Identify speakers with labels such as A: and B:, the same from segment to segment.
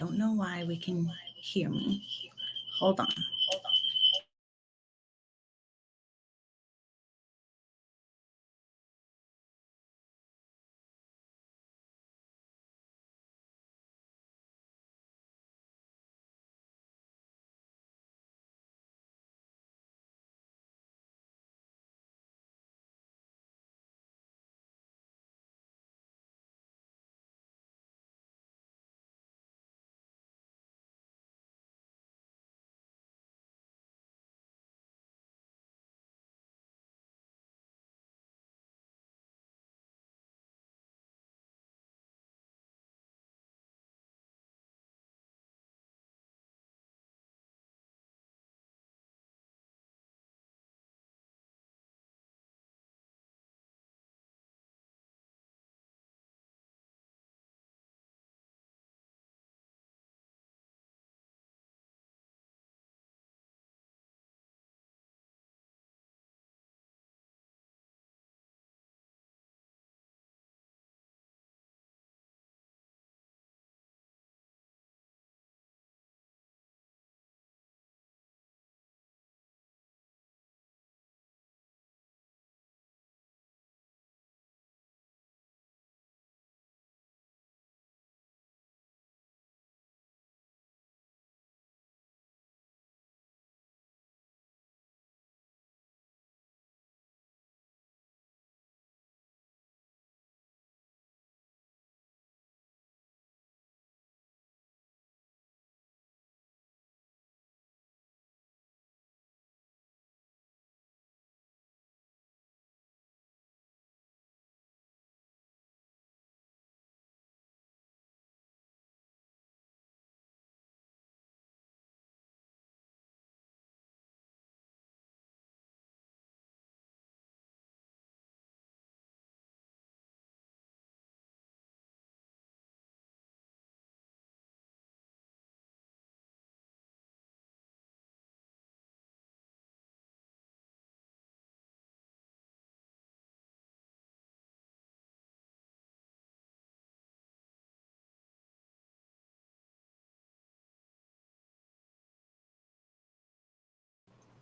A: don't know why we can hear me. Hold on.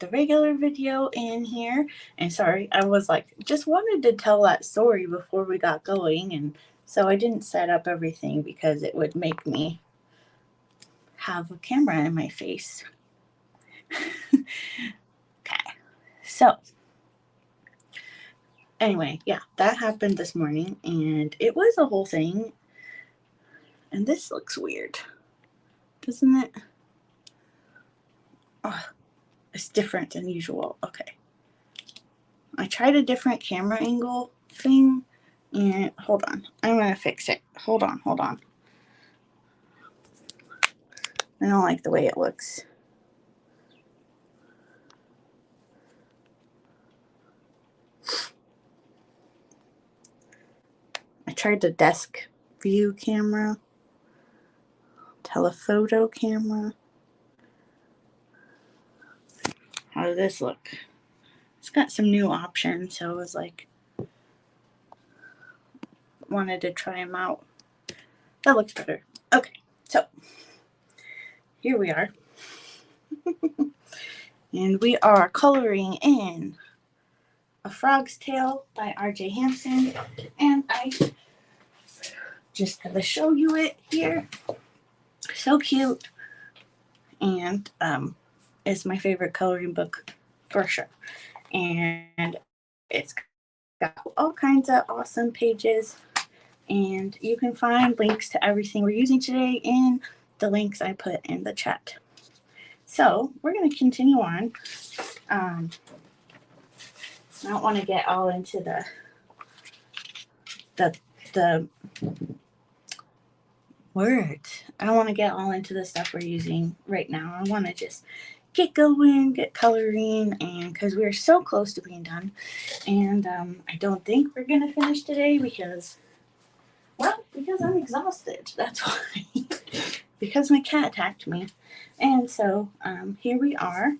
A: The regular video in here. And sorry, I was like, just wanted to tell that story before we got going. And so I didn't set up everything because it would make me have a camera in my face. Okay. So, anyway, yeah, that happened this morning and it was a whole thing. And this looks weird, doesn't it? Oh, it's different than usual. Okay. I tried a different camera angle thing and hold on. I'm going to fix it. Hold on. I don't like the way it looks. I tried the desk view camera, telephoto camera. How does this look? It's got some new options, so I was like, wanted to try them out. That looks better. Okay, so here we are. And we are coloring in A Frog's Tale by R.J. Hampson. And I just gotta show you it here. So cute. And it's my favorite coloring book for sure. And it's got all kinds of awesome pages. And you can find links to everything we're using today in the links I put in the chat. So we're going to continue on. I don't want to get all into the words. I don't want to get all into the stuff we're using right now. I want to just get going, get coloring, and because we're so close to being done. And I don't think we're going to finish today because I'm exhausted. That's why. Because my cat attacked me. And so here we are.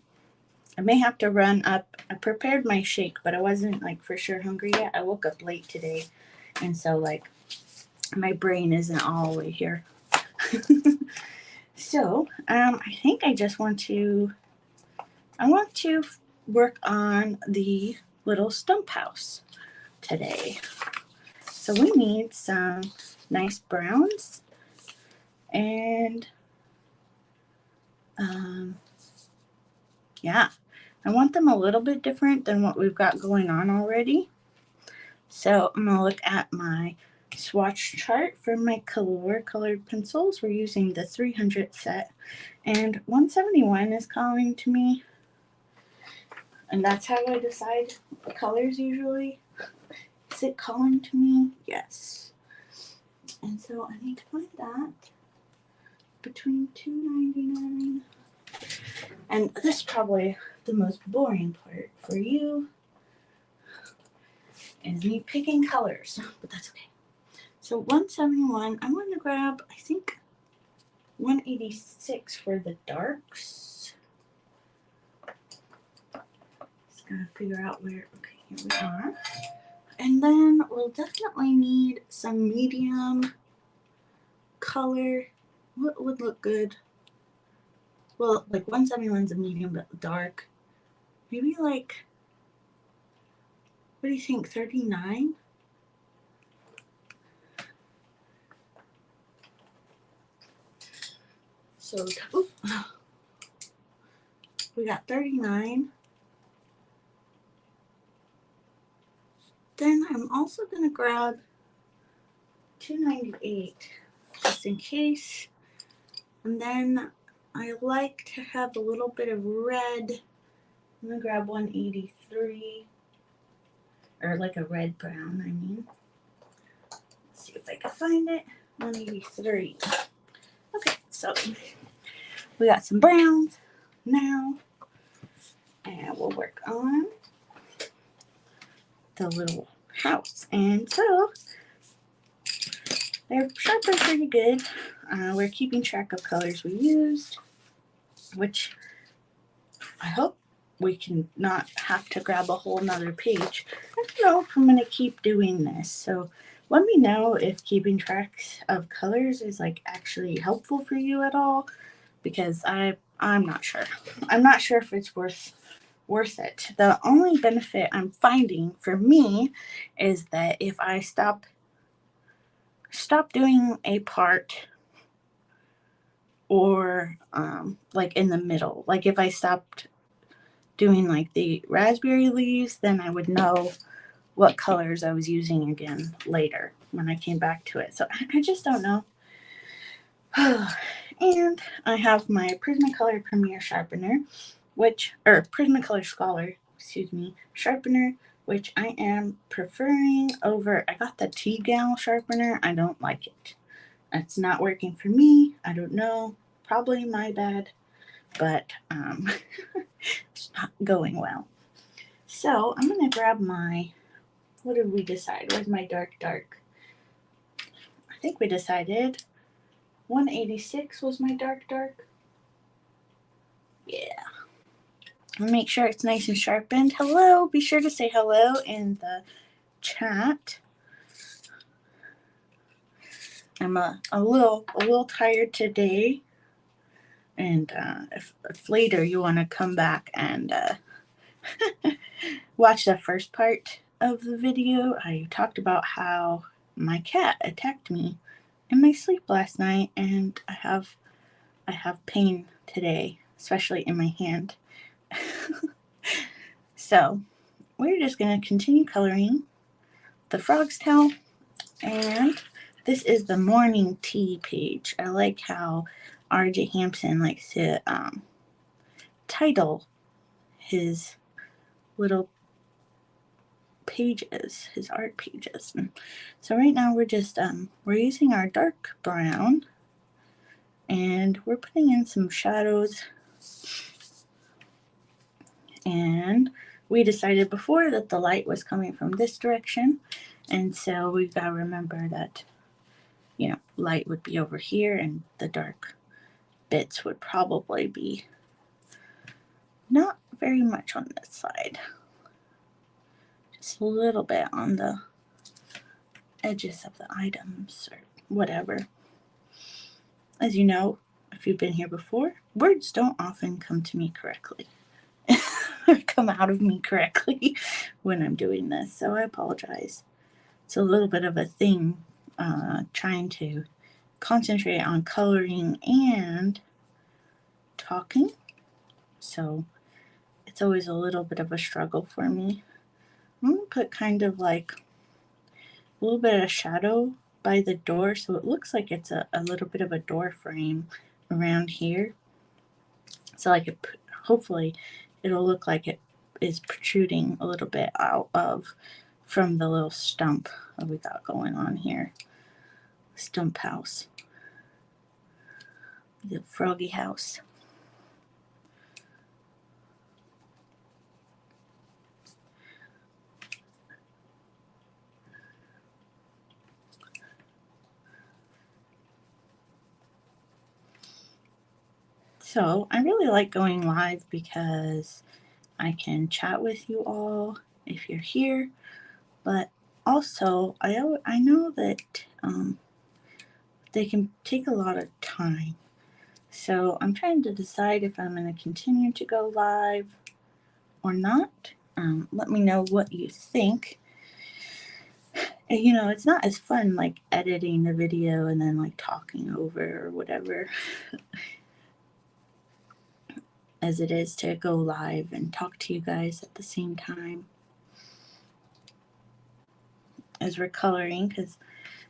A: I may have to run up. I prepared my shake, but I wasn't like for sure hungry yet. I woke up late today. And so like my brain isn't all the way here. So, I think I just want to work on the little stump house today. So we need some nice browns and yeah, I want them a little bit different than what we've got going on already. So I'm gonna look at my swatch chart for my colored pencils. We're using the 300 set, and 171 is calling to me, and that's how I decide the colors usually. Is it calling to me? Yes. And so I need to find that between $2.99. And this is probably the most boring part for you, is me picking colors, but that's okay. So 171, I'm going to grab, I think, 186 for the darks. Just gotta figure out where, okay, here we are. And then we'll definitely need some medium color. What would look good? Well, like 171's a medium but dark. Maybe like, what do you think, 39? So, we got 39. Then I'm also going to grab 298 just in case. And then I like to have a little bit of red. I'm going to grab 183, or like a red brown, I mean. Let's see if I can find it. 183. Okay, so we got some browns now, and we'll work on the little house. And so they're sharpened pretty good. We're keeping track of colors we used, which I hope we can not have to grab a whole nother page. I don't know if I'm going to keep doing this. So let me know if keeping track of colors is like actually helpful for you at all, because I'm not sure. I'm not sure if it's worth it. The only benefit I'm finding for me is that if I stop doing a part, or like in the middle, like if I stopped doing like the raspberry leaves, then I would know what colors I was using again later when I came back to it. So I just don't know. And I have my Prismacolor Premier sharpener, Prismacolor Scholar, sharpener, which I am preferring over, I got the T-Gal sharpener. I don't like it. It's not working for me. I don't know. Probably my bad. But it's not going well. So I'm going to grab my, what did we decide? Where's my dark? I think we decided 186 was my dark. Yeah. I'll make sure it's nice and sharpened. Hello. Be sure to say hello in the chat. I'm a little tired today. And if later you want to come back and watch the first part of the video, I talked about how my cat attacked me in my sleep last night, and I have pain today, especially in my hand. So we're just going to continue coloring the frog's tail, and this is the morning tea page. I like how RJ Hampson likes to title his little pages, his art pages. So right now we're just we're using our dark brown, and we're putting in some shadows. And we decided before that the light was coming from this direction, and so we've got to remember that, you know, light would be over here and the dark bits would probably be not very much on this side, just a little bit on the edges of the items or whatever. As you know, if you've been here before, words don't often come to me correctly. Or come out of me correctly when I'm doing this, so I apologize. It's a little bit of a thing, trying to concentrate on coloring and talking, so it's always a little bit of a struggle for me. I'm going to put kind of like a little bit of shadow by the door, so it looks like it's a little bit of a door frame around here. So like hopefully it'll look like it is protruding a little bit out of from the little stump that we got going on here. Stump house. The froggy house. So I really like going live because I can chat with you all if you're here, but also I know that they can take a lot of time. So I'm trying to decide if I'm going to continue to go live or not. Let me know what you think. And, you know, it's not as fun like editing the video and then like talking over or whatever as it is to go live and talk to you guys at the same time as we're coloring, because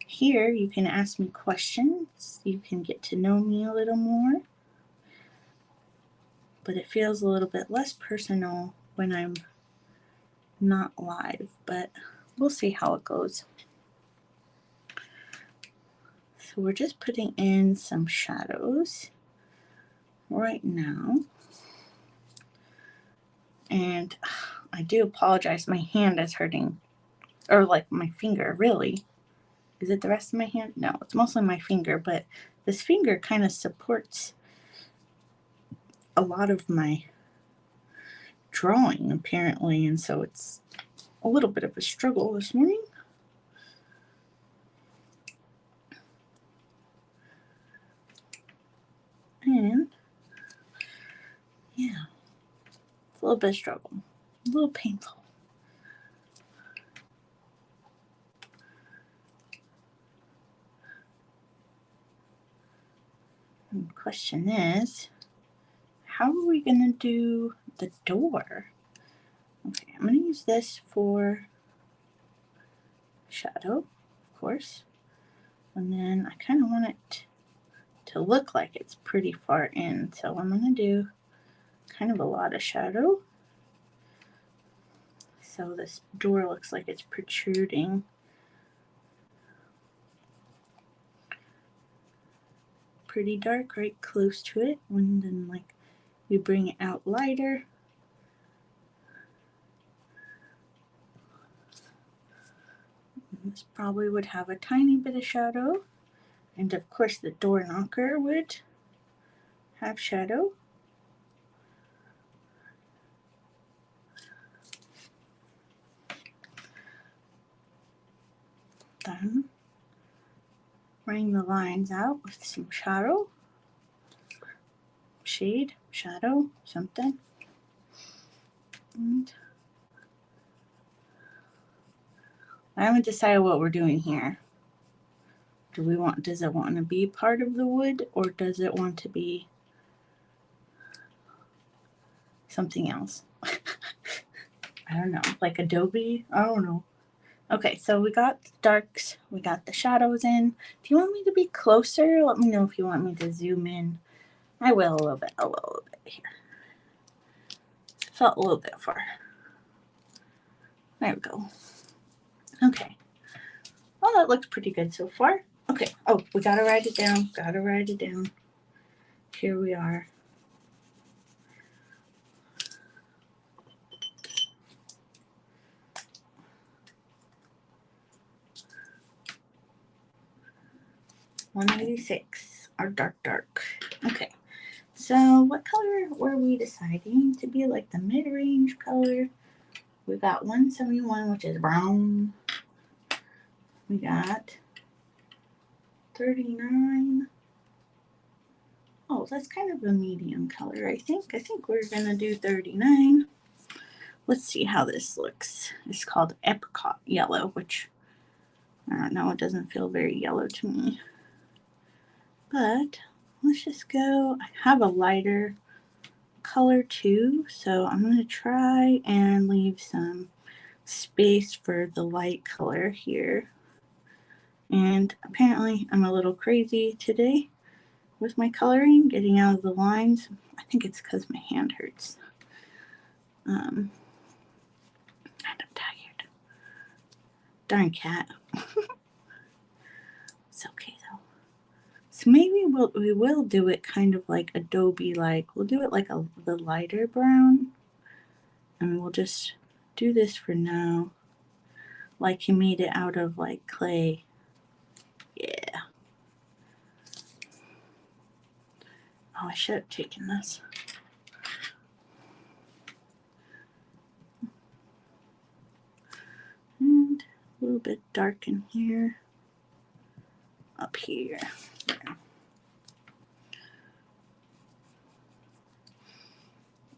A: here you can ask me questions, you can get to know me a little more, but it feels a little bit less personal when I'm not live, but we'll see how it goes. So we're just putting in some shadows right now. And I do apologize, my hand is hurting, or like my finger, really. Is it the rest of my hand? No, it's mostly my finger, but this finger kind of supports a lot of my drawing apparently, and so it's a little bit of a struggle this morning. And yeah, it's a little bit of struggle, a little painful. And the question is, how are we going to do the door? Okay, I'm going to use this for shadow, of course. And then I kind of want it to look like it's pretty far in. So I'm going to do kind of a lot of shadow. So this door looks like it's protruding. Pretty dark right close to it, and then like we bring it out lighter. This probably would have a tiny bit of shadow, and of course the door knocker would have shadow. Then bring the lines out with some shadow, shade, shadow, something. And I haven't decided what we're doing here. Does it want to be part of the wood, or does it want to be something else? I don't know, like adobe? I don't know. Okay, so we got the darks, we got the shadows in. Do you want me to be closer? Let me know if you want me to zoom in. I will a little bit here. Felt a little bit far. There we go. Okay. Well, that looks pretty good so far. Okay. Oh, we gotta write it down. Here we are. $186, our dark. Okay. So what color were we deciding to be like the mid-range color? We got 171, which is brown. We got 39. Oh, purples. That's kind of a medium color, I think. I think we're going to do 39. Let's see how this looks. It's called apricot yellow, which I don't know, it doesn't feel very yellow to me. But let's just go. I have a lighter color too, so I'm going to try and leave some space for the light color here. And apparently I'm a little crazy today with my coloring, getting out of the lines. I think it's because my hand hurts. And I'm tired. Darn cat. It's okay though. So maybe we will do it kind of like Adobe, like we'll do it like the lighter brown, and we'll just do this for now, like he made it out of like clay. Yeah. Oh, I should have taken this. And a little bit dark in here, up here.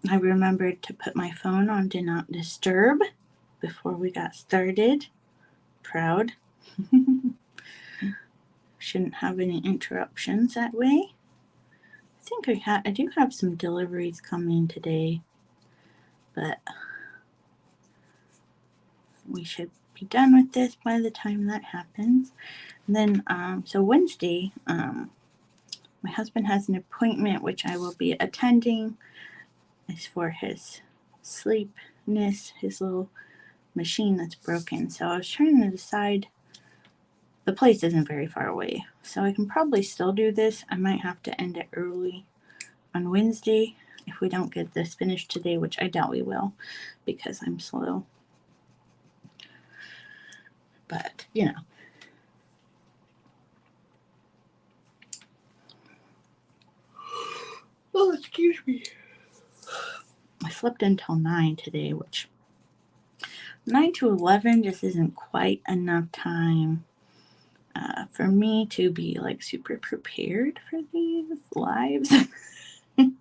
A: I remembered to put my phone on Do Not Disturb before we got started. Proud. Shouldn't have any interruptions that way. I think I do have some deliveries coming today, but we should be done with this by the time that happens. And then, so Wednesday, my husband has an appointment which I will be attending. It's for his sleepness, his little machine that's broken. So I was trying to decide. The place isn't very far away, so I can probably still do this. I might have to end it early on Wednesday if we don't get this finished today, which I doubt we will because I'm slow. But, you know. Oh, excuse me. I slept until 9 today, which 9 to 11 just isn't quite enough time for me to be like super prepared for these lives. I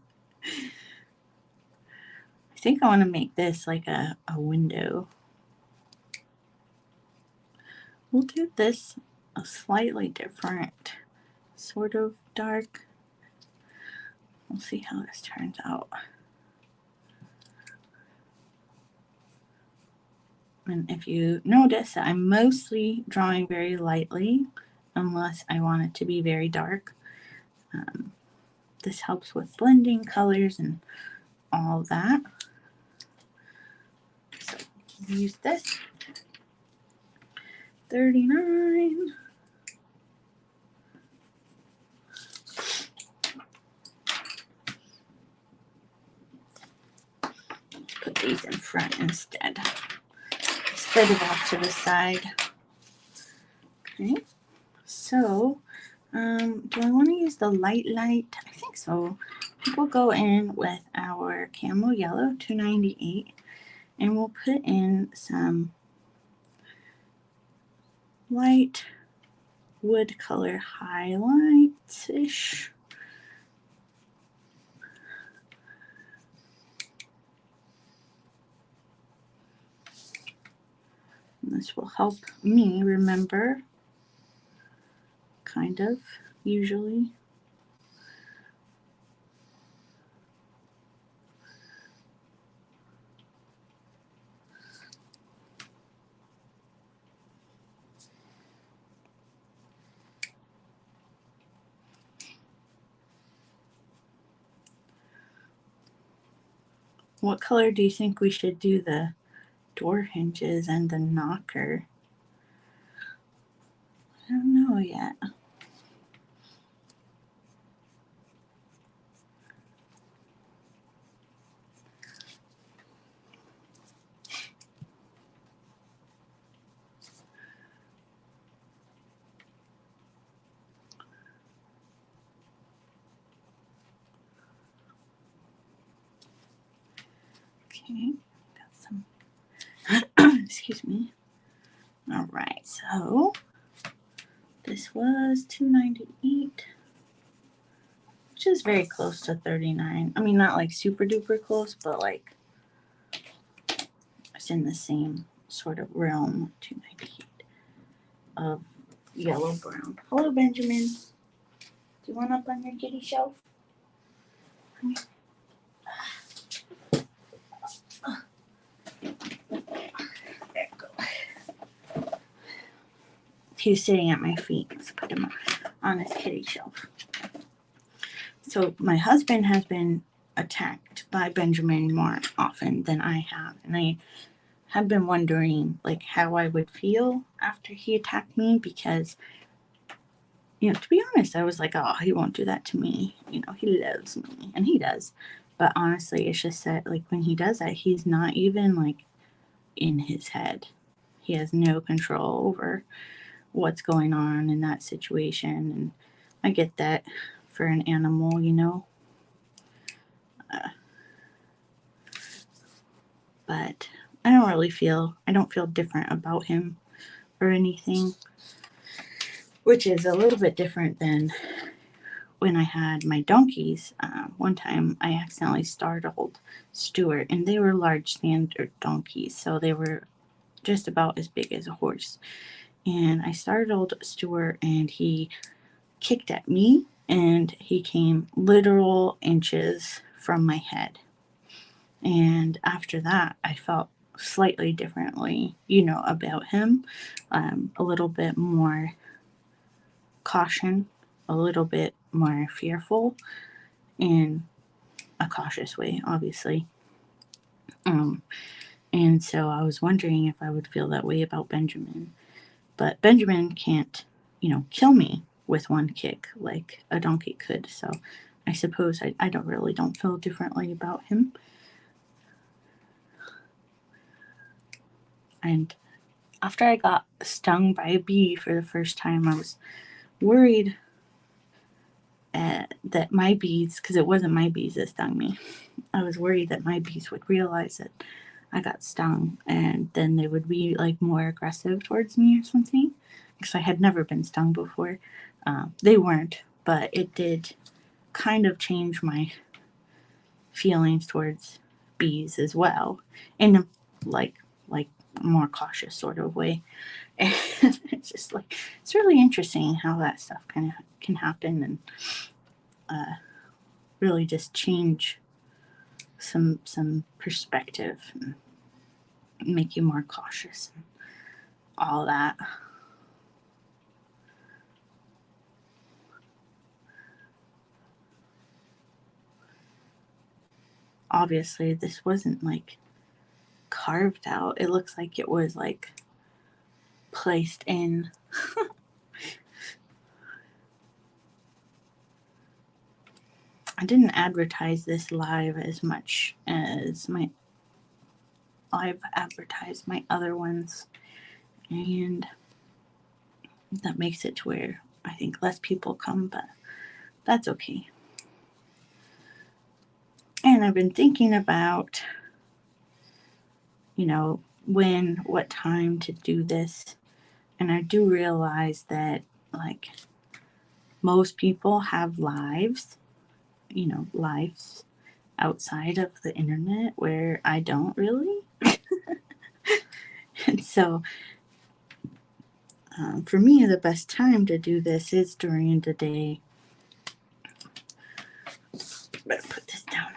A: think I want to make this like a window. We'll do this a slightly different sort of dark. We'll see how this turns out. And if you notice, I'm mostly drawing very lightly unless I want it to be very dark. This helps with blending colors and all that. So use this. 39. Put these in front instead of off to the side. Okay, so do I want to use the light? I think so. We'll go in with our Camo Yellow 298 and we'll put in some light wood color highlights-ish. And this will help me remember, kind of, usually. What color do you think we should do the door hinges and the knocker? I don't know yet. Okay, got some. Excuse me. All right, so this was 298. which is very close to 39. I mean, not like super duper close, but like it's in the same sort of realm, 298 of yellow brown. Hello, Benjamin. Do you want up on your kitty shelf? Come here. There you go. He's sitting at my feet. Let's put him on his kitty shelf. So my husband has been attacked by Benjamin more often than I have, and I have been wondering like how I would feel after he attacked me, because to be honest, I was like, oh, he won't do that to me. He loves me, and he does. But honestly, it's just that like when he does that, he's not even like in his head. He has no control over what's going on in that situation, and I get that for an animal, but I don't feel different about him or anything, which is a little bit different than when I had my donkeys. One time I accidentally startled Stuart, and they were large standard donkeys, so they were just about as big as a horse. And I startled Stuart, and he kicked at me, and he came literal inches from my head. And after that, I felt slightly differently, about him. A little bit more caution, a little bit more fearful, in a cautious way, obviously. And so I was wondering if I would feel that way about Benjamin. But Benjamin can't, kill me with one kick like a donkey could. So I suppose I don't feel differently about him. And after I got stung by a bee for the first time, I was worried that my bees, because it wasn't my bees that stung me, I was worried that my bees would realize that I got stung, and then they would be like more aggressive towards me or something, because I had never been stung before. They weren't, but it did kind of change my feelings towards bees as well, in a like more cautious sort of way. And it's just like, it's really interesting how that stuff kind of can happen, and really just change some perspective and make you more cautious and all that. Obviously, this wasn't like carved out. It looks like it was like placed in. I didn't advertise this live as much as I've advertised my other ones, and that makes it to where I think less people come, but that's okay. And I've been thinking about, what time to do this, and I do realize that like most people have lives outside of the internet, where I don't really. And so for me, the best time to do this is during the day. Better put this down.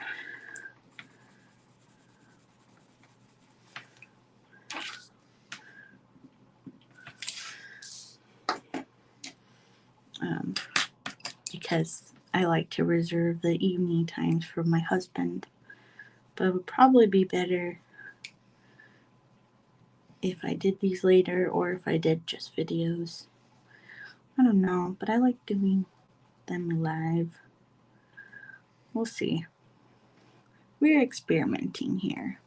A: Because I like to reserve the evening times for my husband. But it would probably be better if I did these later, or if I did just videos. I don't know, but I like doing them live. We'll see. We're experimenting here.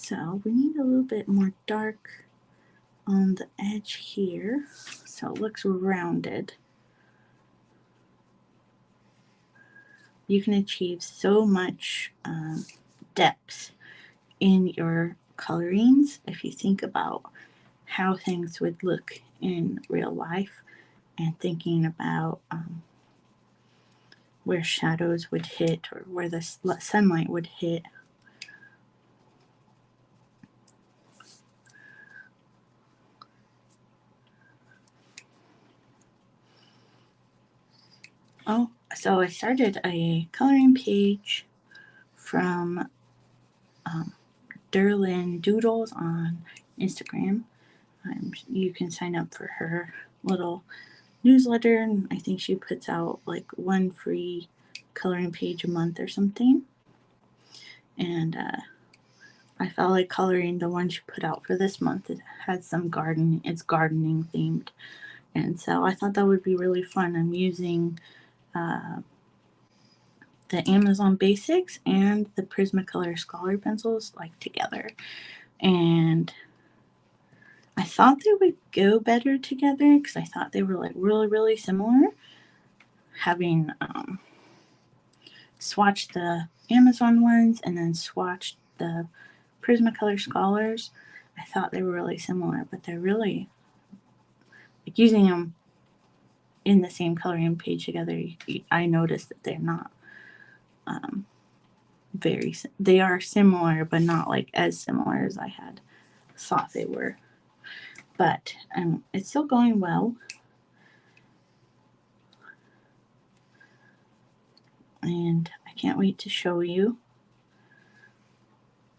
A: So we need a little bit more dark on the edge here, so it looks rounded. You can achieve so much depth in your colorings if you think about how things would look in real life and thinking about where shadows would hit or where the sunlight would hit. Oh, so I started a coloring page from Derlin Doodles on Instagram. You can sign up for her little newsletter, and I think she puts out like one free coloring page a month or something. And I felt like coloring the one she put out for this month. It had some it's gardening themed, and so I thought that would be really fun. I'm using the Amazon Basics and the Prismacolor Scholar pencils like together, and I thought they would go better together because I thought they were like really similar. Having swatched the Amazon ones and then swatched the Prismacolor Scholars, I thought they were really similar, but they're really, like, using them in the same coloring page together, I noticed that they're not they are similar, but not like as similar as I had thought they were. But it's still going well. And I can't wait to show you.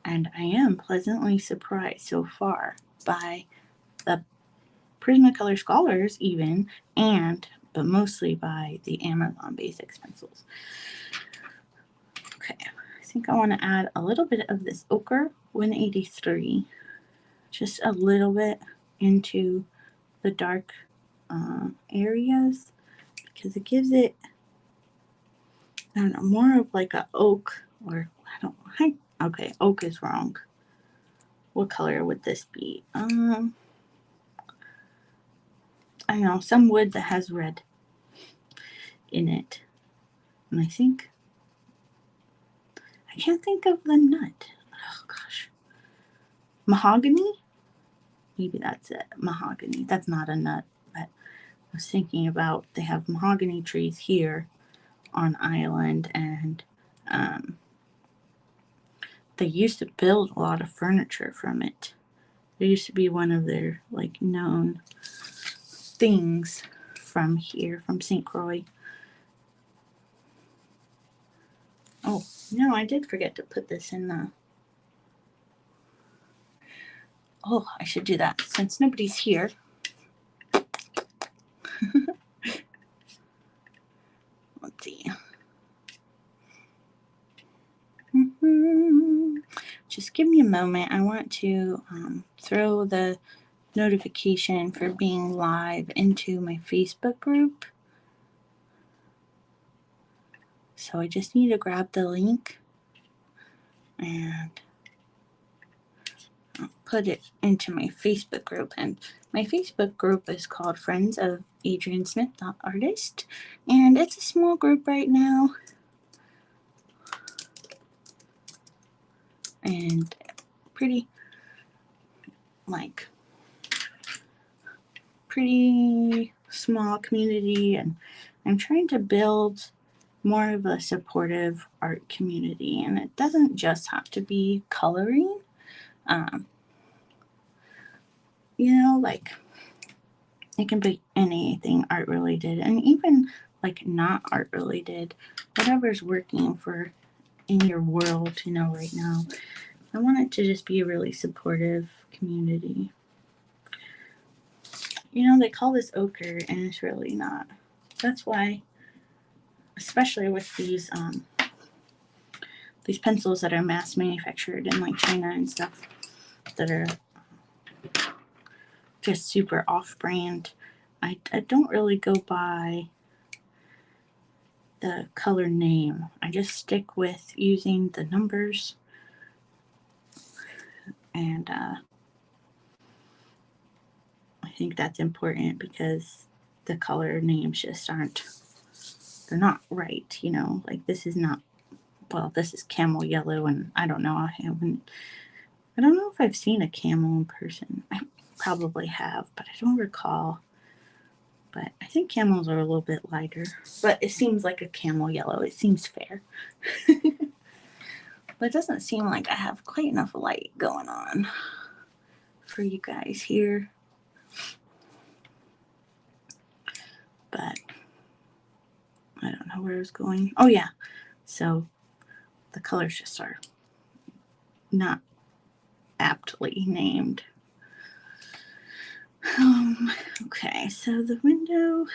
A: And I am pleasantly surprised so far by the Prismacolor Scholars even, but mostly by the Amazon Basics pencils. Okay, I think I want to add a little bit of this ochre 183, just a little bit into the dark areas, because it gives it, I don't know, more of like a oak, or I don't know. Okay, oak is wrong. What color would this be? I don't know, some wood that has red in it. And I can't think of the nut. Oh gosh. Mahogany? Maybe that's it. Mahogany. That's not a nut, but I was thinking about, they have mahogany trees here on island, and they used to build a lot of furniture from it. It used to be one of their like known things from here, from St. Croix. Oh, no, I did forget to put this in the... Oh, I should do that since nobody's here. Let's see. Just give me a moment. I want to throw the notification for being live into my Facebook group. So I just need to grab the link and I'll put it into my Facebook group. And my Facebook group is called Friends of AdrienneSmith.Artist. And it's a small group right now. And pretty small community, and I'm trying to build more of a supportive art community, and it doesn't just have to be coloring. Like, it can be anything art related, and even like not art related, whatever's working for in your world, right now. I want it to just be a really supportive community. They call this ochre, and it's really not. That's why, especially with these pencils that are mass manufactured in like China and stuff, that are just super off-brand, I don't really go by the color name. I just stick with using the numbers, and I think that's important because the color names just they're not right, like this is not, well, this is camel yellow, and I don't know, I don't know if I've seen a camel in person. probably have, but I don't recall. But I think camels are a little bit lighter. But it seems like a camel yellow. It seems fair. But it doesn't seem like I have quite enough light going on for you guys here. But I don't know where I was going. Oh, yeah. So the colors just are not aptly named. Okay, so the window,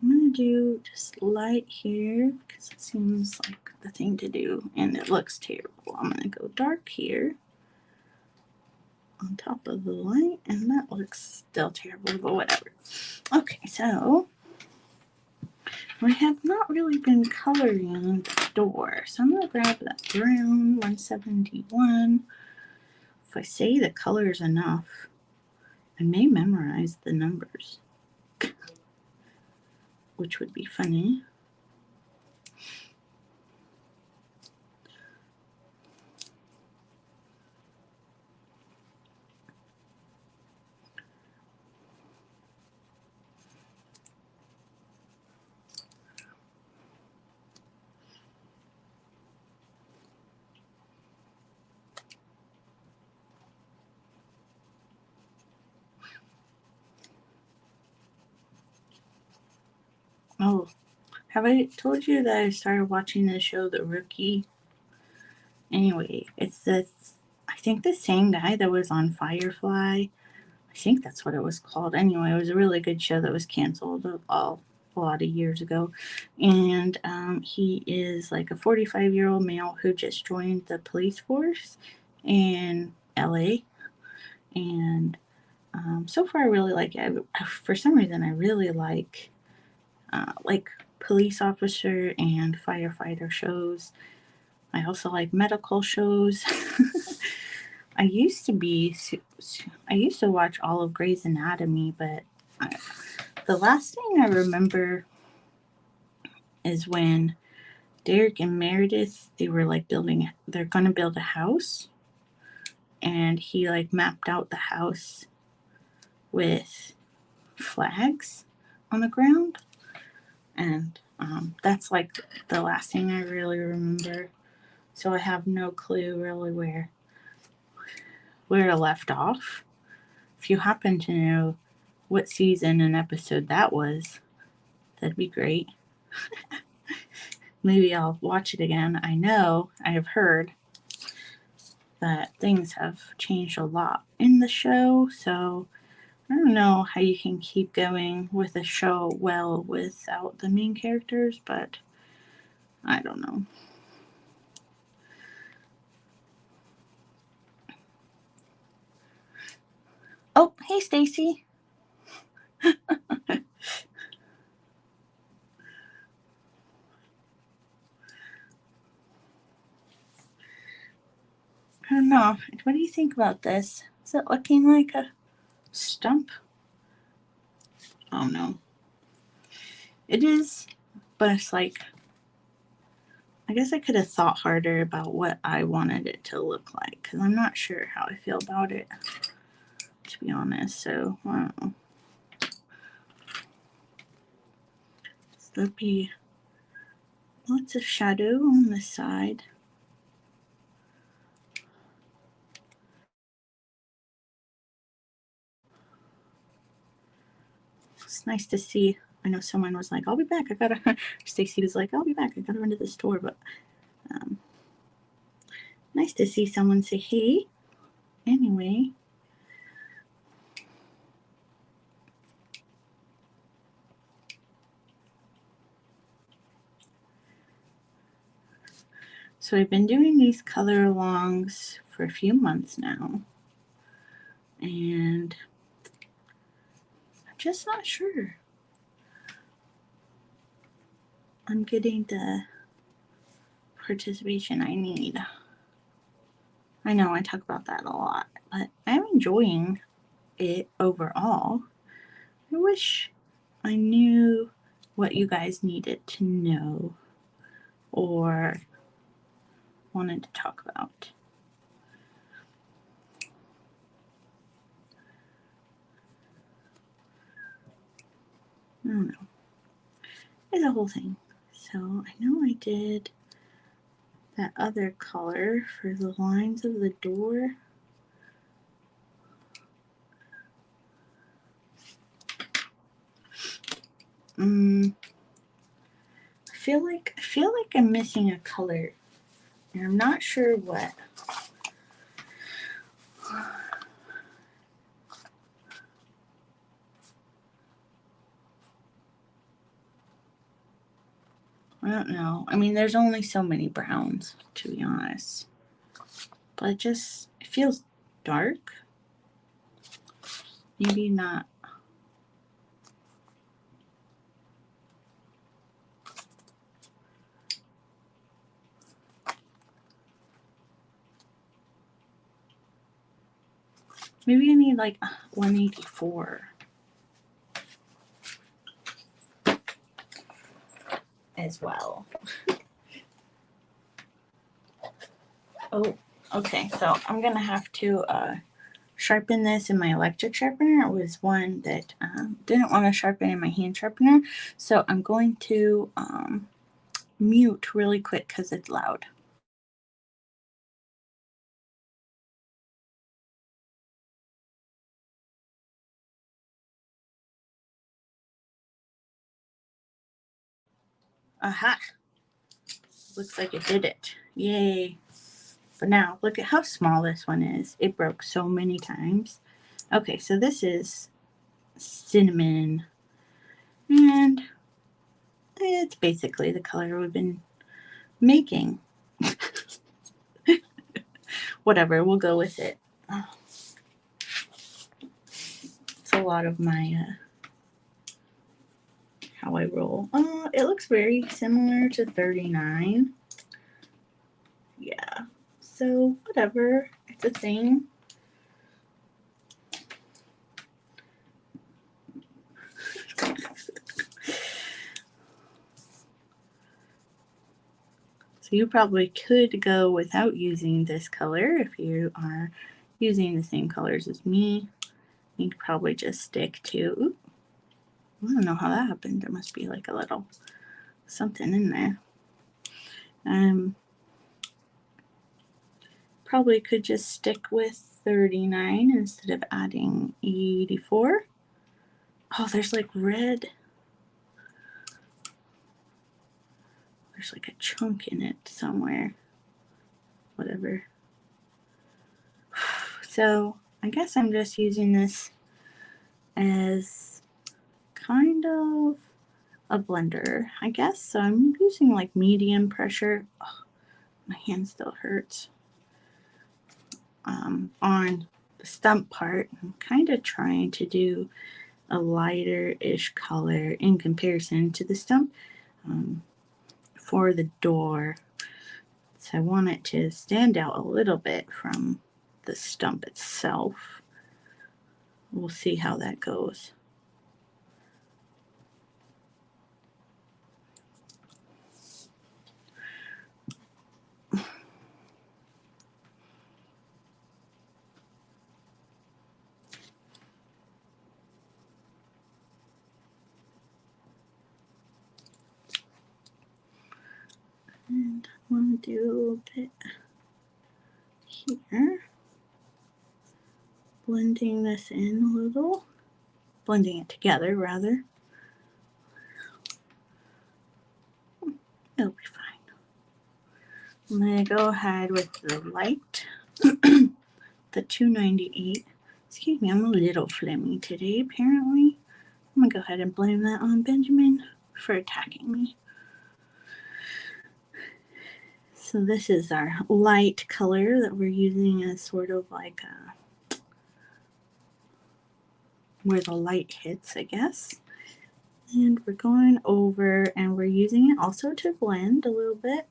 A: I'm going to do just light here because it seems like the thing to do, and it looks terrible. I'm going to go dark here on top of the light, and that looks still terrible, but whatever. Okay, so we have not really been coloring the door, so I'm going to grab that brown 171. If I say the colors enough, I may memorize the numbers, which would be funny. Oh, have I told you that I started watching the show The Rookie? Anyway, it's this, I think the same guy that was on Firefly. I think that's what it was called. Anyway, it was a really good show that was canceled a lot of years ago. And he is like a 45-year-old male who just joined the police force in LA. And so far I really like it. For some reason, I really like police officer and firefighter shows. I also like medical shows. I used to watch all of Grey's Anatomy, but the last thing I remember is when Derek and Meredith, they were like they're gonna build a house, and he like mapped out the house with flags on the ground, and that's like the last thing I really remember. So I have no clue really where it left off. If you happen to know what season and episode that was, that'd be great. Maybe I'll watch it again. I know I have heard that things have changed a lot in the show, so I don't know how you can keep going with a show well without the main characters, but I don't know. Oh, hey Stacy. I don't know. What do you think about this? Is it looking like a stump? Oh no. It is, but it's like, I guess I could have thought harder about what I wanted it to look like, because I'm not sure how I feel about it, to be honest. So, I don't know. So there'll be lots of shadow on the side. It's nice to see. I know someone was like, I'll be back. Stacy was like, I'll be back. I gotta run to the store. But nice to see someone say, hey. Anyway. So I've been doing these color alongs for a few months now. And I'm just not sure I'm getting the participation I need. I know I talk about that a lot, but I'm enjoying it overall. I wish I knew what you guys needed to know or wanted to talk about. don't know. It's a whole thing. So I know I did that other color for the lines of the door. I feel like I'm missing a color, and I'm not sure what. I don't know. I mean, there's only so many browns, to be honest. But it feels dark. Maybe not. Maybe I need like 184 as well. Oh, okay. So I'm going to have to sharpen this in my electric sharpener. It was one that didn't want to sharpen in my hand sharpener. So I'm going to mute really quick because it's loud. Aha! Looks like it did it. Yay! But now look at how small this one is. It broke so many times. Okay, so this is cinnamon, and it's basically the color we've been making. Whatever, we'll go with it. Oh, it's a lot of my how I roll. It looks very similar to 39. Yeah, so whatever, it's a thing. So you probably could go without using this color if you are using the same colors as me. You'd probably just stick to, I don't know how that happened. There must be like a little something in there. Probably could just stick with 39 instead of adding 84. Oh, there's like red. There's like a chunk in it somewhere. Whatever. So I guess I'm just using this as kind of a blender, I guess. So I'm using like medium pressure. Oh, my hand still hurts. On the stump part, I'm kind of trying to do a lighter-ish color in comparison to the stump for the door. So I want it to stand out a little bit from the stump itself. We'll see how that goes. And I want to do a bit here. Blending this in a little. Blending it together, rather. It'll be fine. I'm going to go ahead with the light, the 298. Excuse me, I'm a little phlegmy today, apparently. I'm going to go ahead and blame that on Benjamin for attacking me. So this is our light color that we're using as sort of like where the light hits, I guess. And we're going over and we're using it also to blend a little bit.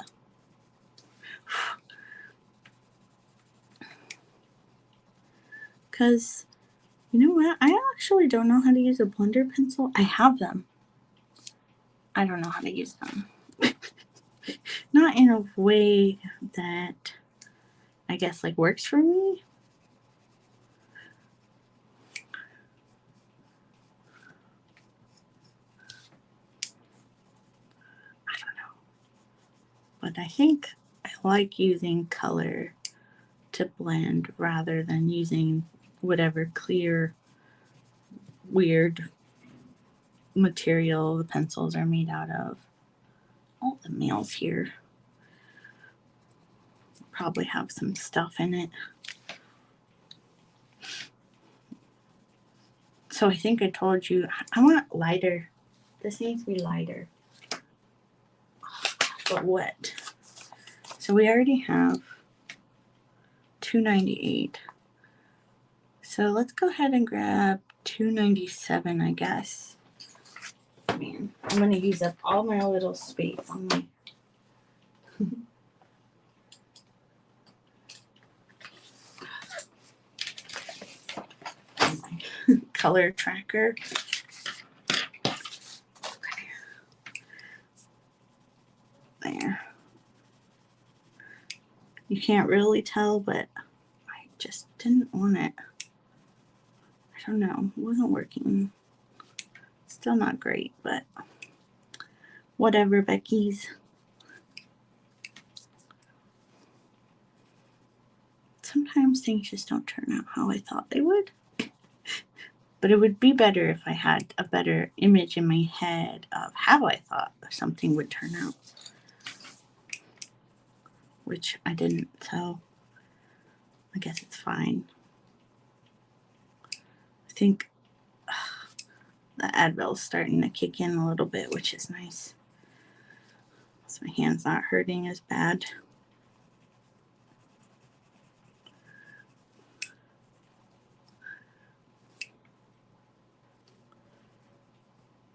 A: Because, you know what? I actually don't know how to use a blender pencil. I have them. I don't know how to use them. Not in a way that I guess like works for me. But I think I like using color to blend rather than using whatever clear, weird material the pencils are made out of. All the nails here probably have some stuff in it. So I think I told you I want lighter. This needs to be lighter, but wet. So we already have $2.98. So let's go ahead and grab $2.97, I guess. Man, I'm gonna use up all my little space on my color tracker. Okay. There. You can't really tell, but I just didn't want it. I don't know. It wasn't working. Still not great, but whatever, Becky's. Sometimes things just don't turn out how I thought they would. But it would be better if I had a better image in my head of how I thought something would turn out. Which I didn't, so I guess it's fine. I think the Advil's starting to kick in a little bit, which is nice. So my hand's not hurting as bad.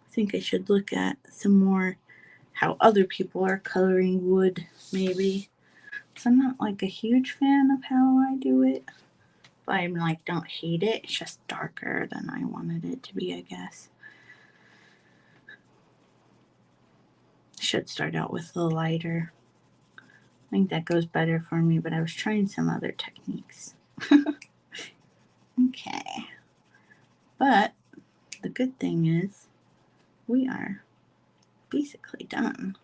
A: I think I should look at some more how other people are coloring wood, maybe. So I'm not like a huge fan of how I do it. But I'm like, don't hate it. It's just darker than I wanted it to be, I guess. Should start out with the lighter. I think that goes better for me, but I was trying some other techniques. Okay. But the good thing is we are basically done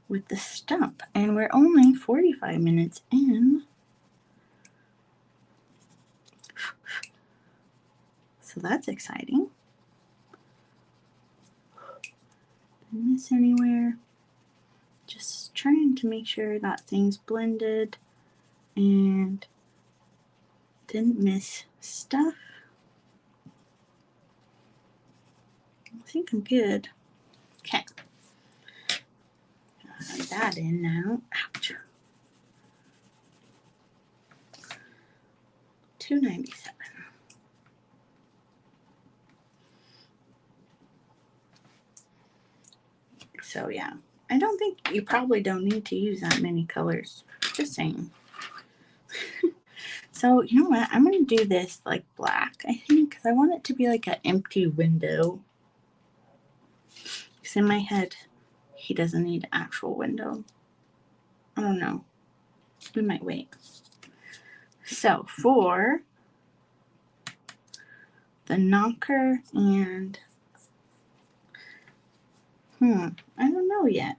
A: with the stump, and we're only 45 minutes in. So that's exciting. Didn't miss anywhere. Just trying to make sure that thing's blended and didn't miss stuff. I think I'm good. Okay. Add that in now. Ouch. $2.97. So yeah, I don't think you probably don't need to use that many colors. Just saying. So you know what? I'm gonna do this like black, I think, because I want it to be like an empty window. Because in my head, he doesn't need an actual window. I don't know. We might wait. So for the knocker and I don't know yet.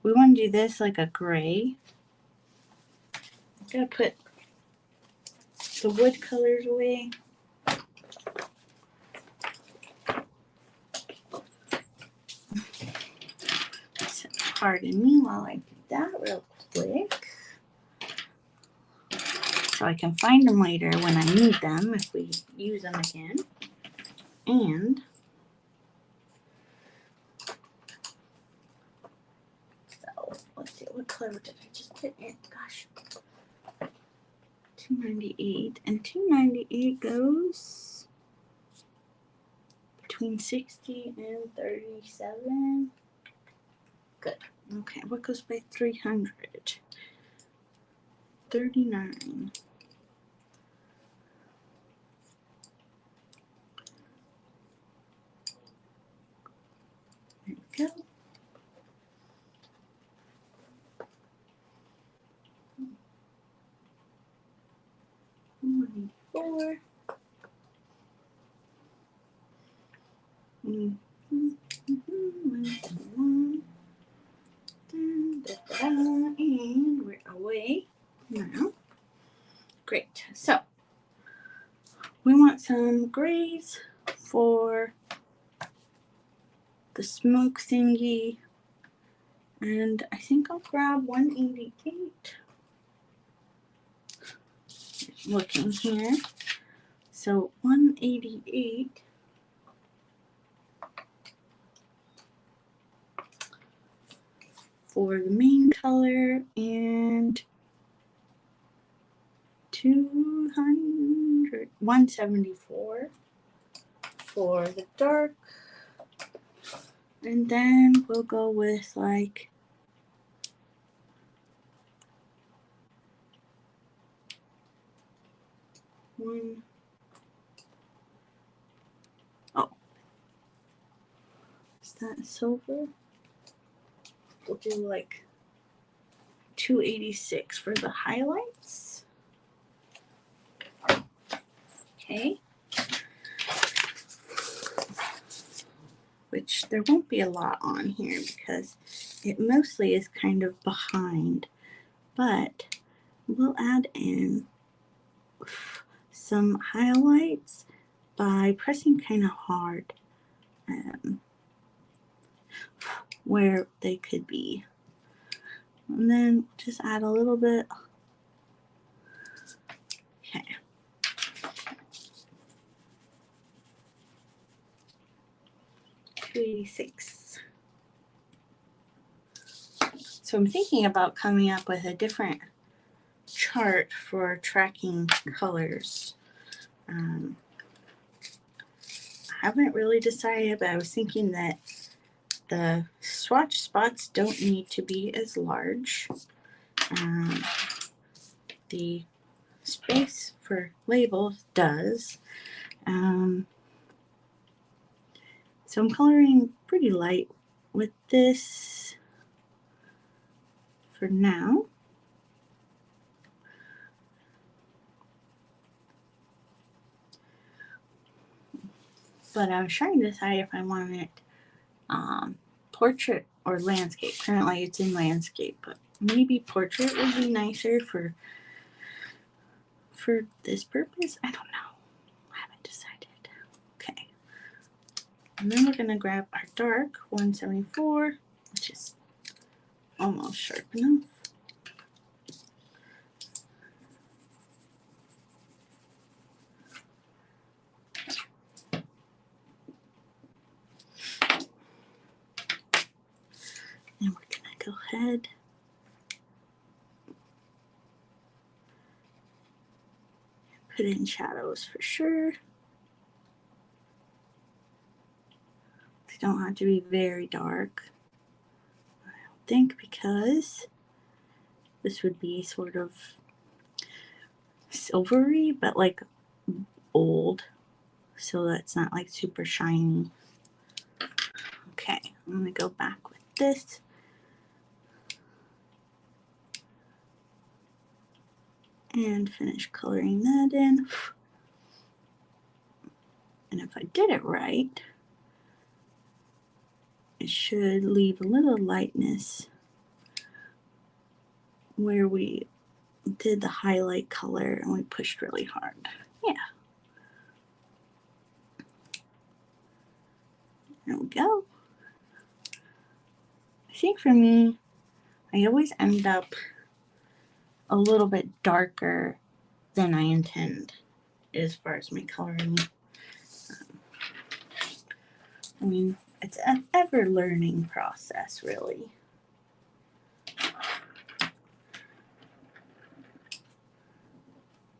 A: We want to do this like a gray. I'm gonna put the wood colors away. So pardon me while I do that real quick. So I can find them later when I need them if we use them again. And so let's see, what color did I just put in? Gosh. $2.98, and $2.98 goes between 60 and 37. Good. Okay, what goes by 300? 39. There we go. $194. away now. Great. So we want some grays for the smoke thingy. And I think I'll grab 188. Looking here. So 188 for the main color and 174 for the dark. And then we'll go with like is that silver? We'll do like 286 for the highlights. Okay. Which there won't be a lot on here because it mostly is kind of behind, but we'll add in some highlights by pressing kind of hard where they could be, and then just add a little bit. Okay. $286. So I'm thinking about coming up with a different chart for tracking colors. I haven't really decided, but I was thinking that the swatch spots don't need to be as large. The space for labels does. So I'm coloring pretty light with this for now. But I was trying to decide if I wanted portrait or landscape. Currently it's in landscape, but maybe portrait would be nicer for this purpose. I don't know. I haven't decided. Okay. And then we're going to grab our dark 174, which is almost sharp enough. And we're going to go ahead and put in shadows for sure. They don't have to be very dark, I don't think, because this would be sort of silvery, but like old, so that's not like super shiny. Okay, I'm going to go back with this. And finish coloring that in. And if I did it right, it should leave a little lightness where we did the highlight color and we pushed really hard. Yeah. There we go. I think for me, I always end up a little bit darker than I intend as far as my coloring. I mean, it's an ever-learning process, really.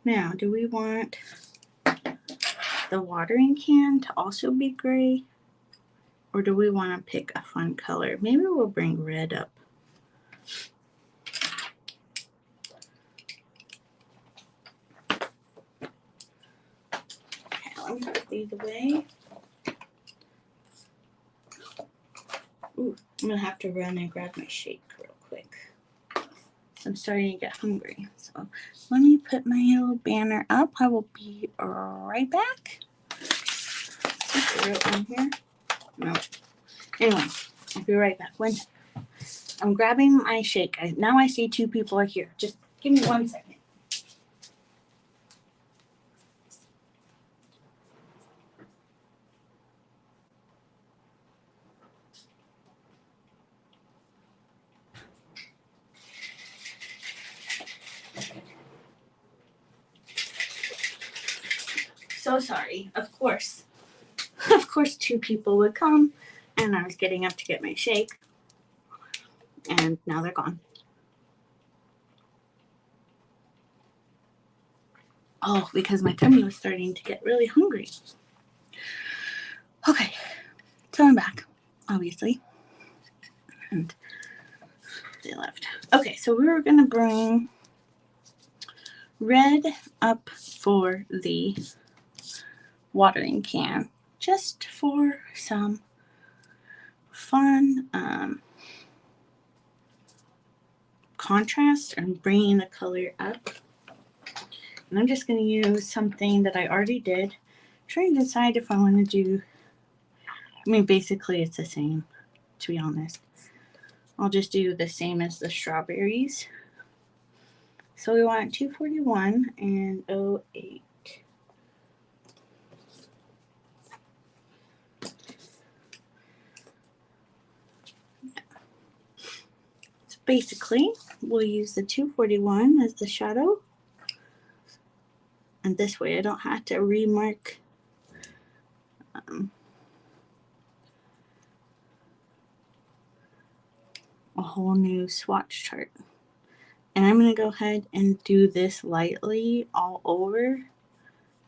A: Now, do we want the watering can to also be gray? Or do we want to pick a fun color? Maybe we'll bring red up. Okay, let me put these away. Ooh, I'm going to have to run and grab my shake real quick. I'm starting to get hungry. So let me put my little banner up. I will be right back. Is there real in here? No. Anyway, I'll be right back. One second. I'm grabbing my shake. Now I see 2 people are here. Just give me 1 second. So sorry. Of course, 2 people would come, and I was getting up to get my shake, and now they're gone. Oh, because my tummy was starting to get really hungry. Okay, so I'm back, obviously, and they left. Okay, so we were gonna bring red up for the watering can, just for some fun contrast and bringing the color up. And I'm just going to use something that I already did. I'm trying to decide if I want to do, I mean, basically it's the same, to be honest. I'll just do the same as the strawberries. So we want 241 and 08. So basically, we'll use the 241 as the shadow. And this way I don't have to remark a whole new swatch chart. And I'm going to go ahead and do this lightly all over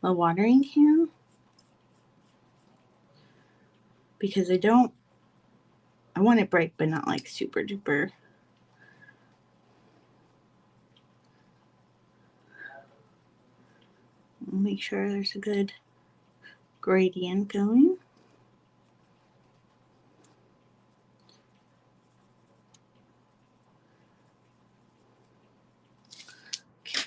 A: the watering can, because I want it bright but not like super duper. Make sure there's a good gradient going. Okay.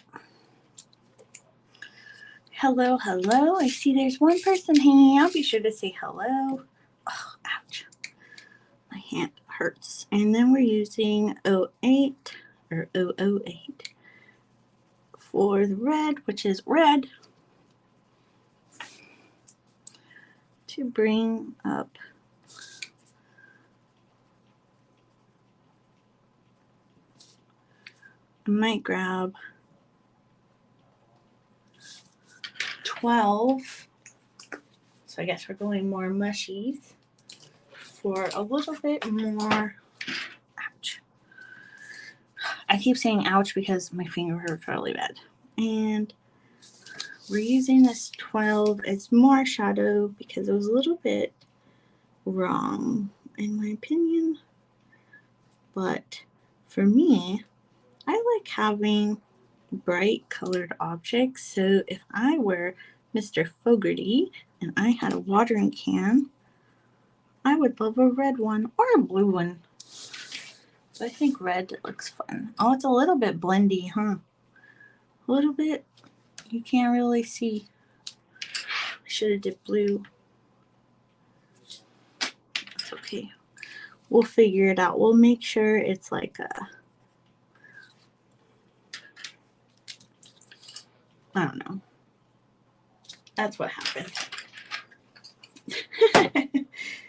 A: Hello, hello. I see there's one person hanging out. Be sure to say hello. Oh, ouch. My hand hurts. And then we're using 08 or 008 for the red, which is red, to bring up I might grab 12. So I guess we're going more mushies for a little bit more. Ouch. I keep saying ouch because my finger hurts really bad. And we're using this 12 as more shadow because it was a little bit wrong in my opinion. But for me, I like having bright colored objects. So if I were Mr. Fogarty and I had a watering can, I would love a red one or a blue one. But I think red looks fun. Oh, it's a little bit blendy, huh? A little bit. You can't really see. I should have did blue. It's okay. We'll figure it out. We'll make sure it's like a, I don't know. That's what happened.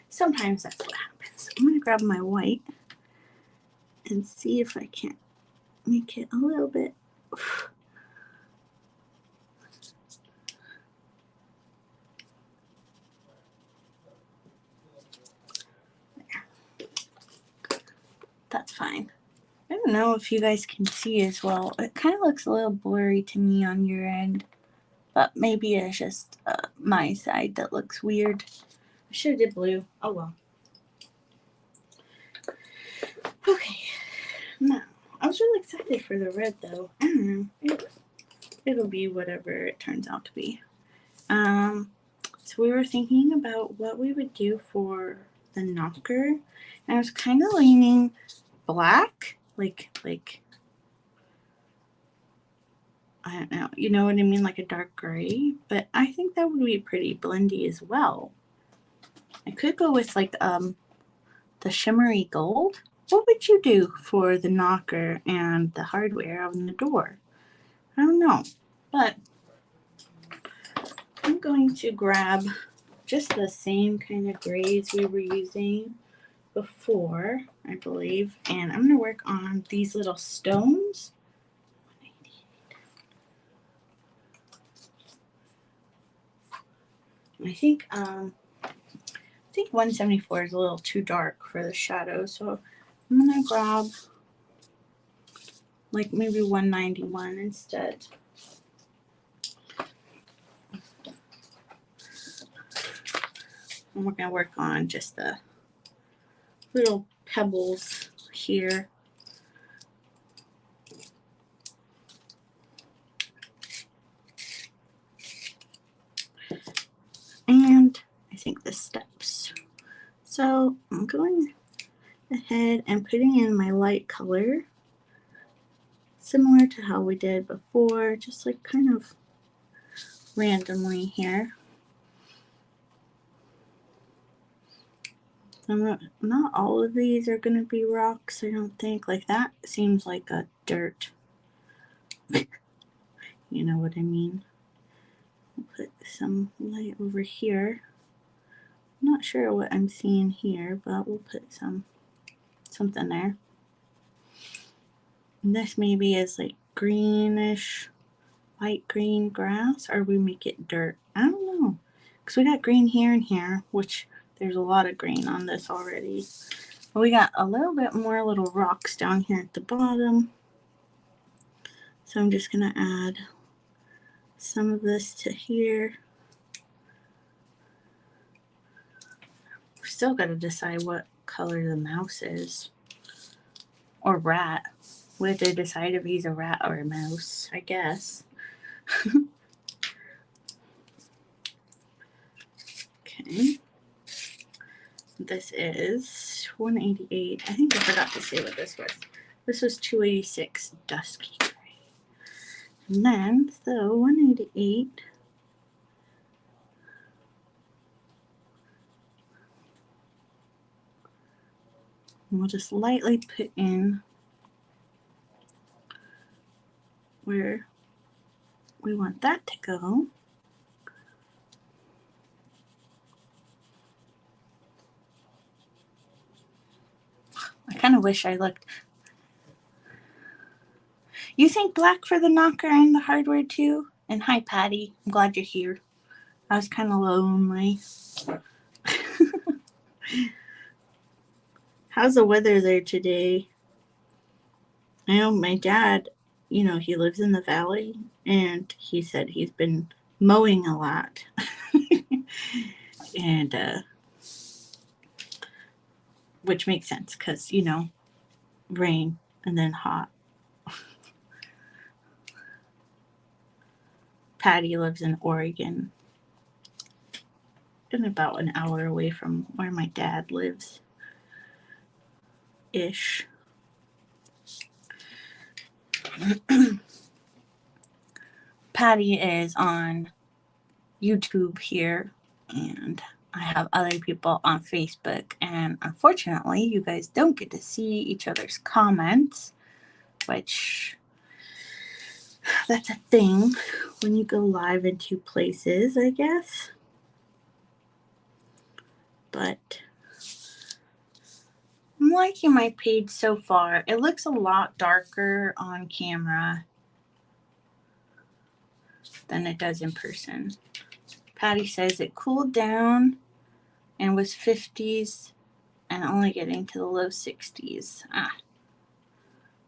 A: Sometimes that's what happens. I'm going to grab my white and see if I can't make it a little bit. There. That's fine. I don't know if you guys can see as well. It kind of looks a little blurry to me on your end. But maybe it's just my side that looks weird. I should have did blue. Oh well. Okay. Now, I was really excited for the red though. I don't know. It'll be whatever it turns out to be. So we were thinking about what we would do for the knocker. And I was kind of leaning black. Like I don't know, you know what I mean, like a dark gray, but I think that would be pretty blendy as well. I could go with like the shimmery gold what would you do for the knocker and the hardware on the door? I don't know, but I'm going to grab just the same kind of grays we were using before, I believe, and I'm going to work on these little stones. I think 174 is a little too dark for the shadow, so I'm going to grab like maybe 191 instead. And we're going to work on just the little pebbles here. And I think the steps. So I'm going ahead and putting in my light color, similar to how we did before, just like kind of randomly here. Not all of these are going to be rocks, I don't think. Like that seems like a dirt. You know what I mean? I'll put some light over here. I'm not sure what I'm seeing here, but we'll put something there. And this maybe is like greenish, light green grass, or we make it dirt. I don't know, because we got green here and here, which there's a lot of green on this already. But we got a little bit more little rocks down here at the bottom. So I'm just going to add some of this to here. We still got to decide what color the mouse is. Or rat. We have to decide if he's a rat or a mouse, I guess. Okay. This is 188. I think I forgot to say what this was. This was 286 dusky gray. And then, so 188. And we'll just lightly put in where we want that to go. I kind of wish I looked. You think black for the knocker and the hardware too? And hi, Patty. I'm glad you're here. I was kind of lonely. How's the weather there today? I know my dad, you know, he lives in the valley, and he said he's been mowing a lot. And which makes sense because, you know, rain and then hot. Patty lives in Oregon, and about an hour away from where my dad lives ish. Patty is on YouTube here, and I have other people on Facebook, and unfortunately you guys don't get to see each other's comments, which that's a thing when you go live in two places, I guess. But I'm liking my page so far. It looks a lot darker on camera than it does in person. Patty says it cooled down and was 50s and only getting to the low 60s.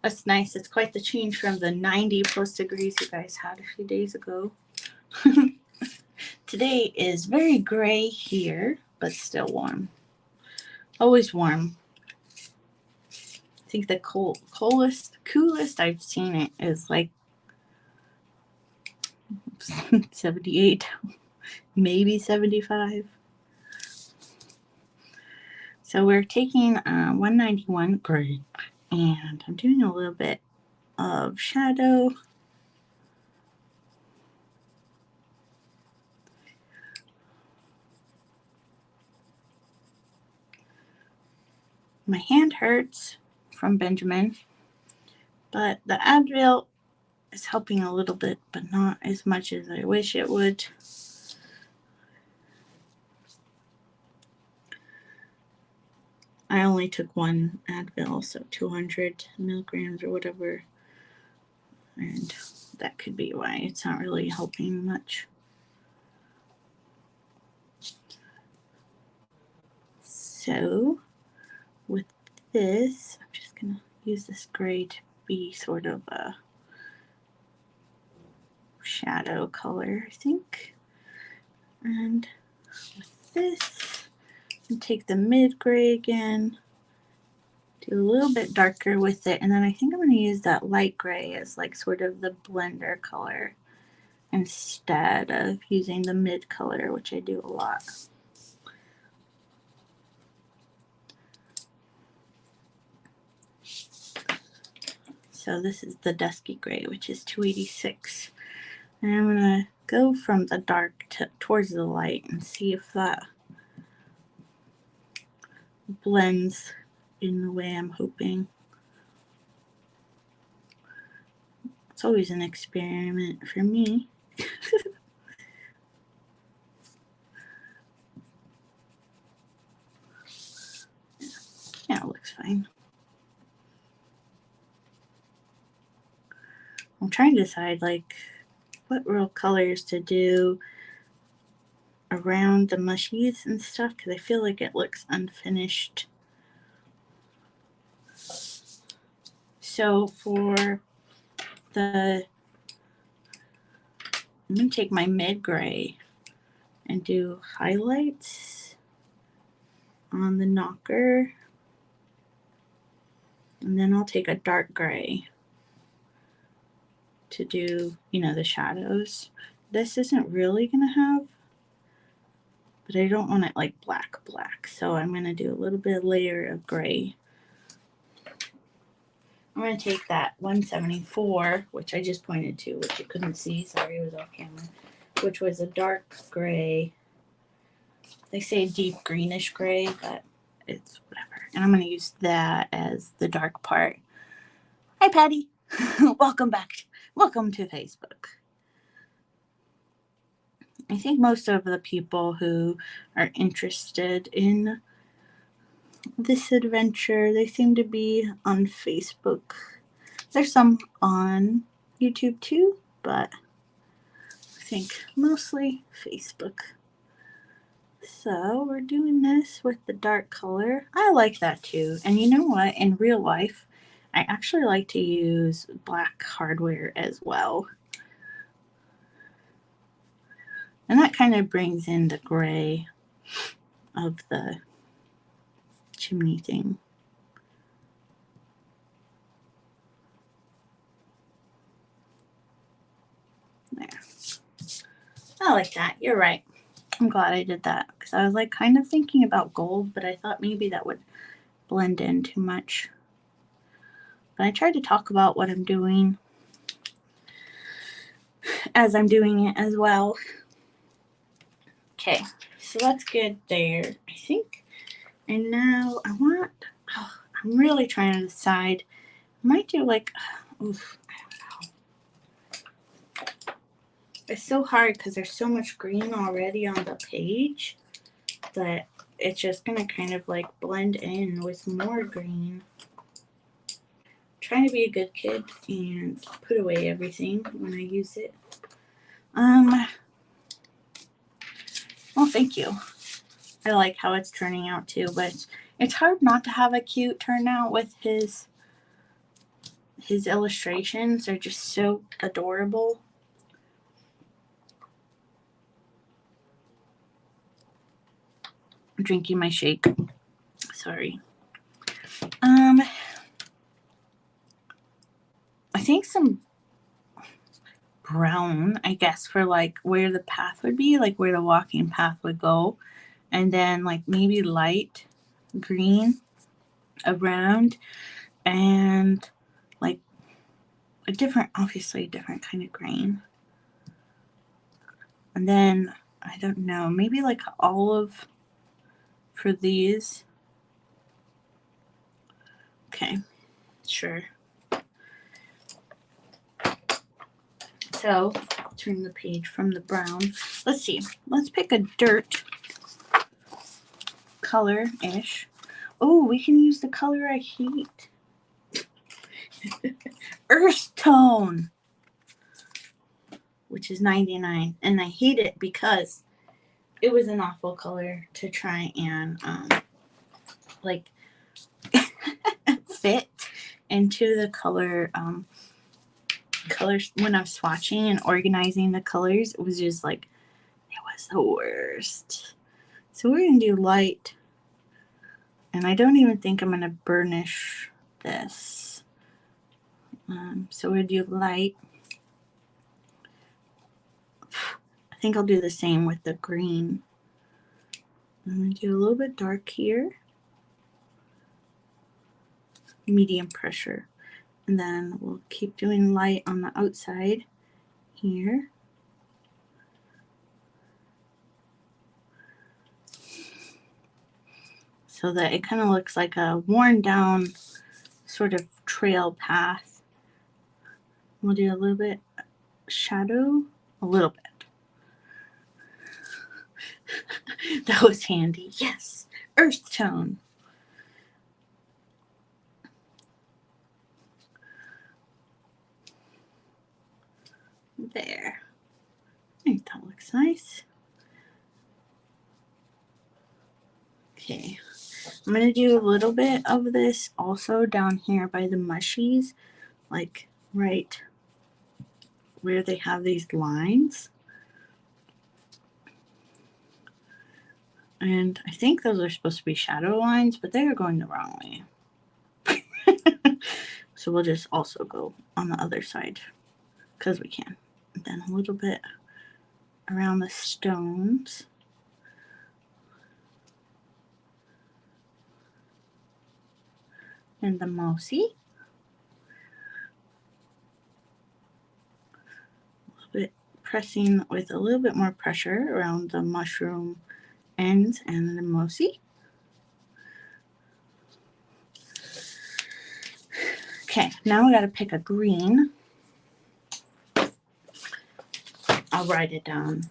A: That's nice. It's quite the change from the 90 plus degrees you guys had a few days ago. Today is very gray here, but still warm. Always warm. I think the coolest I've seen it is like 78, maybe 75. So we're taking 191 gray, and I'm doing a little bit of shadow. My hand hurts, from Benjamin. But the Advil is helping a little bit, but not as much as I wish it would. I only took one Advil, so 200 milligrams or whatever. And that could be why it's not really helping much. So with this, I'm just going to use this gray to be sort of a shadow color, I think. And with this, and take the mid gray again, do a little bit darker with it, and then I think I'm going to use that light gray as like sort of the blender color instead of using the mid color, which I do a lot. So this is the dusky gray, which is 286. And I'm going to go from the dark towards the light and see if that blends in the way I'm hoping. It's always an experiment for me. Yeah, it looks fine. I'm trying to decide like what real colors to do around the mushies and stuff, because I feel like it looks unfinished. So for the, I'm going to take my mid gray and do highlights on the knocker, and then I'll take a dark gray to do, you know, the shadows. This isn't really going to have, but I don't want it like black, so I'm going to do a little bit of layer of gray. I'm going to take that 174, which I just pointed to, which you couldn't see, sorry, it was off camera, which was a dark gray. They say deep greenish gray, but it's whatever. And I'm going to use that as the dark part. Hi, Patty. Welcome back. Welcome to Facebook. I think most of the people who are interested in this adventure, they seem to be on Facebook. There's some on YouTube too, but I think mostly Facebook. So we're doing this with the dark color. I like that too. And you know what? In real life, I actually like to use black hardware as well. And that kind of brings in the gray of the chimney thing. There. I like that. You're right. I'm glad I did that because I was like kind of thinking about gold, but I thought maybe that would blend in too much. But I tried to talk about what I'm doing as I'm doing it as well. Okay, so that's good there, I think. And now I want, I'm really trying to decide. I might do like, I don't know. It's so hard because there's so much green already on the page that it's just going to kind of like blend in with more green. I'm trying to be a good kid and put away everything when I use it. Well, thank you. I like how it's turning out too, but it's hard not to have a cute turnout with his illustrations. They're just so adorable. I'm drinking my shake. Sorry. I think some brown, I guess, for like where the path would be, like where the walking path would go, and then like maybe light green around, and like a different, obviously a different kind of green, and then I don't know, maybe like olive for these. Okay, Sure. So, turn the page from the brown. Let's see. Let's pick a dirt color-ish. Oh, we can use the color I hate. Earth tone, which is 99. And I hate it because it was an awful color to try and like fit into the colors when I'm swatching and organizing the colors. It was just like, it was the worst. So we're going to do light. And I don't even think I'm going to burnish this. So we'll do light. I think I'll do the same with the green. I'm going to do a little bit dark here. Medium pressure. And then we'll keep doing light on the outside here. So that it kind of looks like a worn down sort of trail path. We'll do a little bit shadow, a little bit. That was handy. Yes, earth tone. There. I think that looks nice. Okay, I'm going to do a little bit of this also down here by the mushies, like right where they have these lines. And I think those are supposed to be shadow lines, but they are going the wrong way. So we'll just also go on the other side because we can. And then a little bit around the stones. And the mousy. A little bit pressing with a little bit more pressure around the mushroom ends and the mousy. Okay, now we got to pick a green. I'll write it down.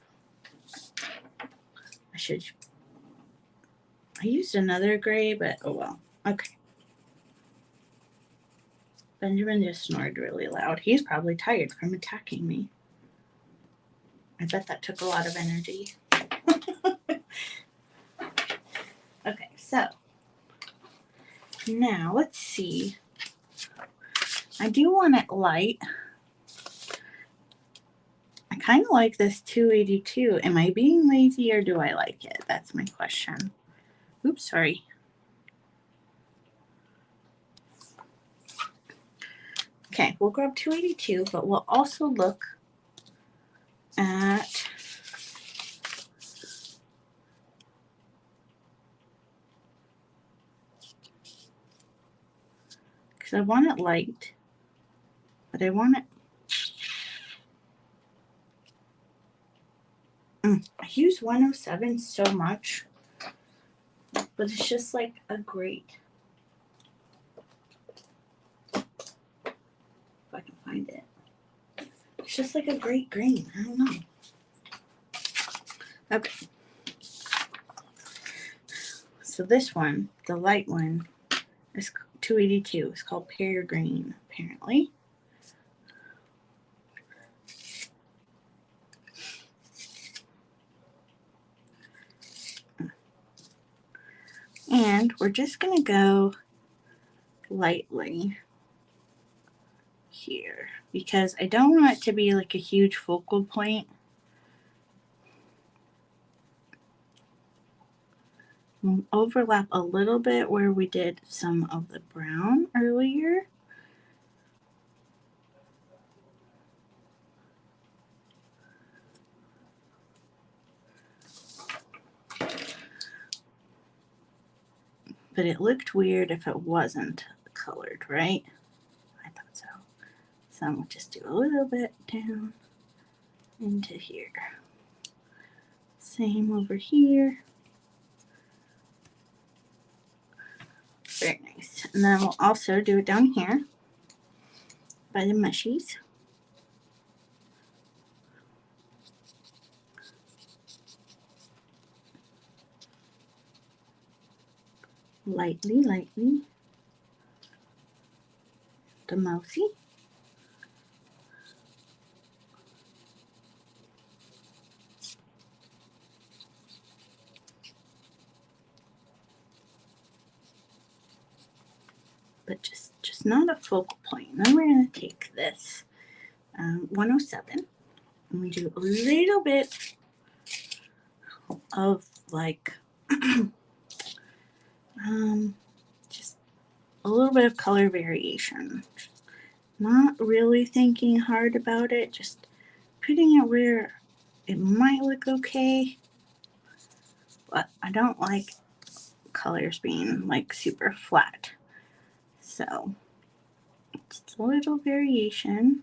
A: I used another gray, but oh well. Okay. Benjamin just snored really loud. He's probably tired from attacking me. I bet that took a lot of energy. Okay, so now let's see. I do want it light. I kind of like this 282. Am I being lazy or do I like it? That's my question. Oops, sorry. Okay, we'll grab 282, but we'll also look at because I want it light, but I want it. I use 107 so much, but it's just like a great. If I can find it. It's just like a great green. I don't know. Okay. So this one, the light one, is 282. It's called Pear Green, apparently. And we're just going to go lightly here because I don't want it to be like a huge focal point. We'll overlap a little bit where we did some of the brown earlier. But it looked weird if it wasn't colored, right? I thought so. So I'm going to just do a little bit down into here. Same over here. Very nice. And then we'll also do it down here by the mushies. Lightly, lightly. The mousy. But just not a focal point. Then we're going to take this 107 and we do a little bit of like just a little bit of color variation. Not really thinking hard about it, just putting it where it might look okay. But I don't like colors being like super flat. So just a little variation.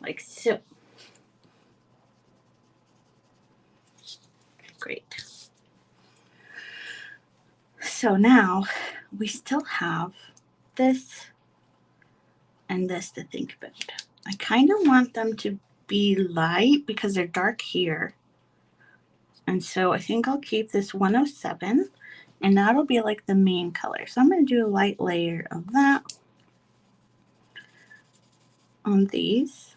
A: Like so. Great. So now we still have this and this to think about. I kind of want them to be light because they're dark here. And so I think I'll keep this 107 and that'll be like the main color. So I'm going to do a light layer of that on these.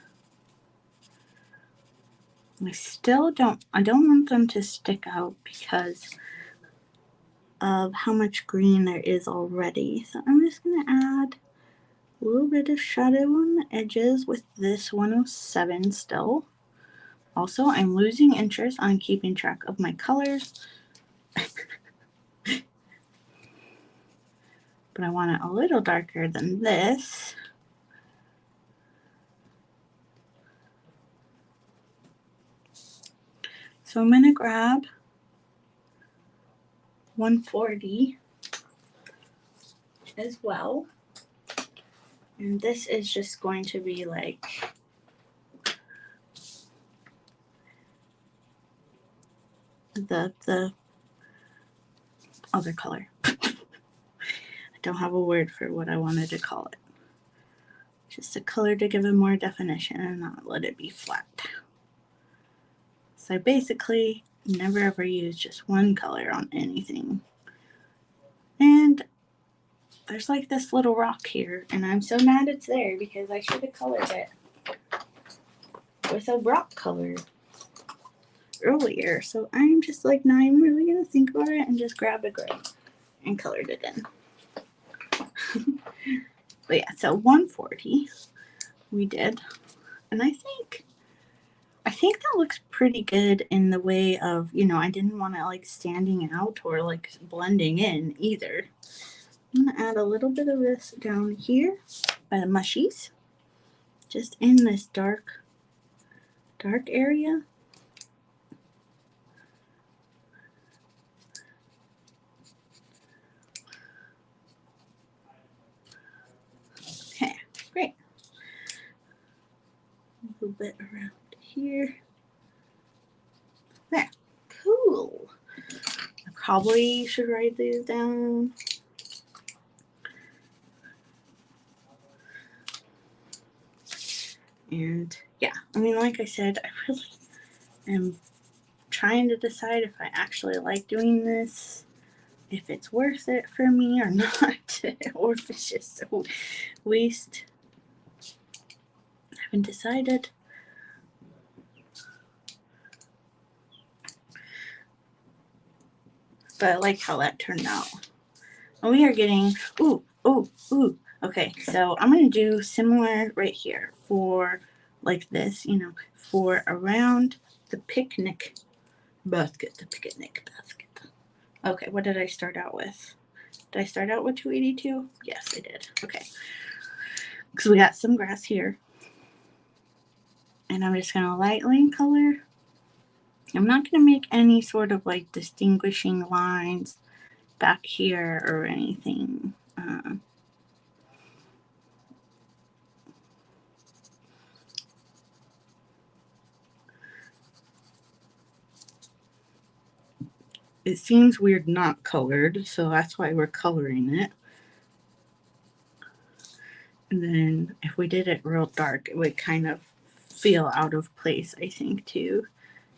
A: I don't want them to stick out because of how much green there is already. So I'm just going to add a little bit of shadow on the edges with this 107 still. Also, I'm losing interest on keeping track of my colors. But I want it a little darker than this. So I'm going to grab 140 as well. And this is just going to be like the other color. I don't have a word for what I wanted to call it. Just a color to give it more definition and not let it be flat. So I basically never ever use just one color on anything. And there's like this little rock here, and I'm so mad it's there because I should have colored it with a rock color earlier. So I'm just like not even really gonna think about it and just grab a gray and colored it in. But yeah, so 140 we did, and I think that looks pretty good in the way of, you know, I didn't want it like standing out or like blending in either. I'm gonna add a little bit of this down here by the mushies, just in this dark area. Okay, great. A little bit around here. There. Cool. I probably should write these down. And yeah, I mean, like I said, I really am trying to decide if I actually like doing this, if it's worth it for me or not, or if it's just a waste. I haven't decided. But I like how that turned out. And we are getting, ooh. Okay, so I'm going to do similar right here for like this, you know, for around the picnic basket, Okay, what did I start out with? Did I start out with 282? Yes, I did. Okay. Because we got some grass here. And I'm just going to lightly color. I'm not going to make any sort of like distinguishing lines back here or anything. it seems weird not colored, so that's why we're coloring it. And then if we did it real dark, it would kind of feel out of place, I think, too,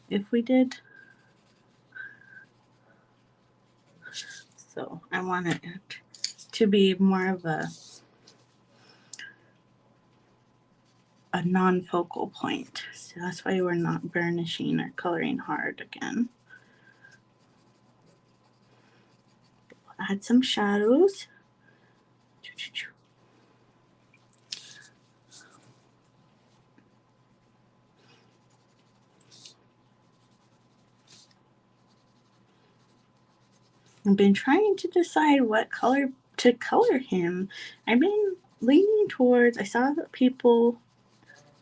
A: if we did. So I want it to be more of a non-focal point. So that's why we're not burnishing or coloring hard again. Add some shadows. I've been trying to decide what color to color him. I've been leaning towards, I saw that people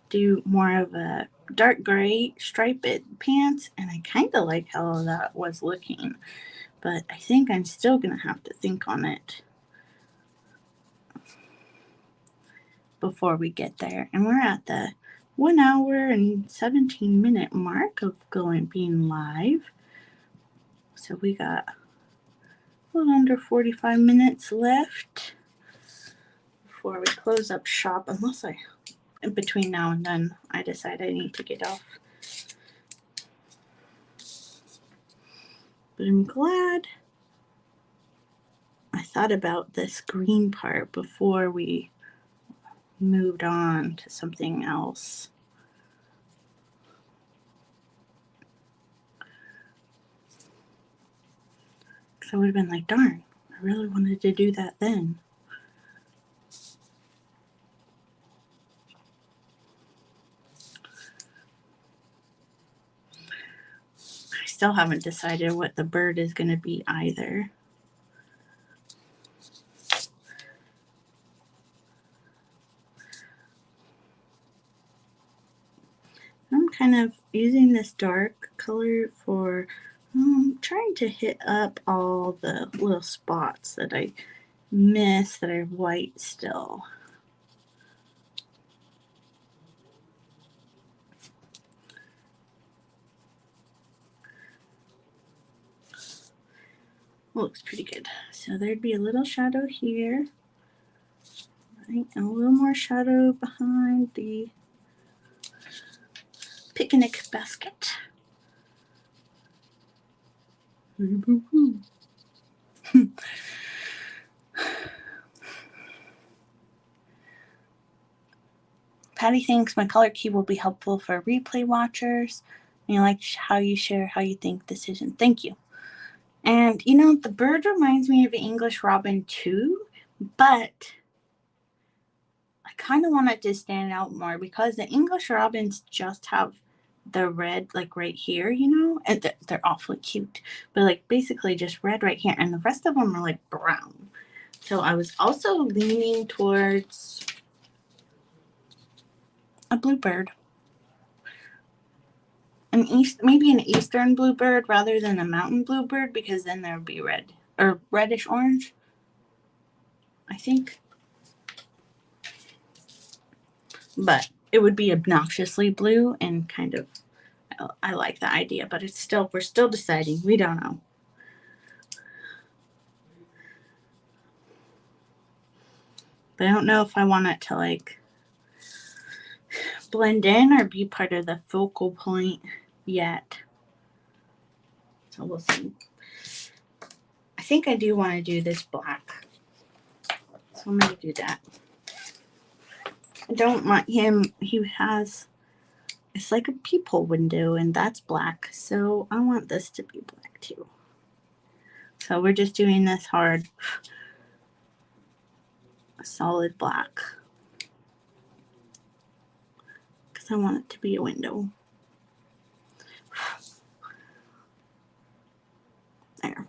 A: do more of a dark gray striped pants, and I kind of like how that was looking, but I think I'm still gonna have to think on it before we get there. And we're at the 1 hour and 17-minute mark of being live, so we got a little under 45 minutes left before we close up shop, unless in between now and then I decide I need to get off. But I'm glad I thought about this green part before we moved on to something else. So I would have been like, darn, I really wanted to do that then. I still haven't decided what the bird is going to be either. I'm kind of using this dark color for trying to hit up all the little spots that I miss that are white still. Looks pretty good. So there'd be a little shadow here, right, and a little more shadow behind the picnic basket. Patty thinks my color key will be helpful for replay watchers. And I like how you share how you think decision. Thank you. And you know, the bird reminds me of English Robin too, but I kind of want it to stand out more because the English Robins just have the red like right here, you know, and they're awfully cute, but like basically just red right here, and the rest of them are like brown. So I was also leaning towards a bluebird, maybe an eastern bluebird rather than a mountain bluebird, because then there would be red or reddish orange, I think. But it would be obnoxiously blue, and kind of, I like the idea, but we're still deciding. We don't know. But I don't know if I want it to like blend in or be part of the focal point yet. So we'll see. I think I do want to do this black. So I'm going to do that. I don't want him, it's like a peephole window, and that's black. So I want this to be black too. So we're just doing this hard, solid black, because I want it to be a window. There.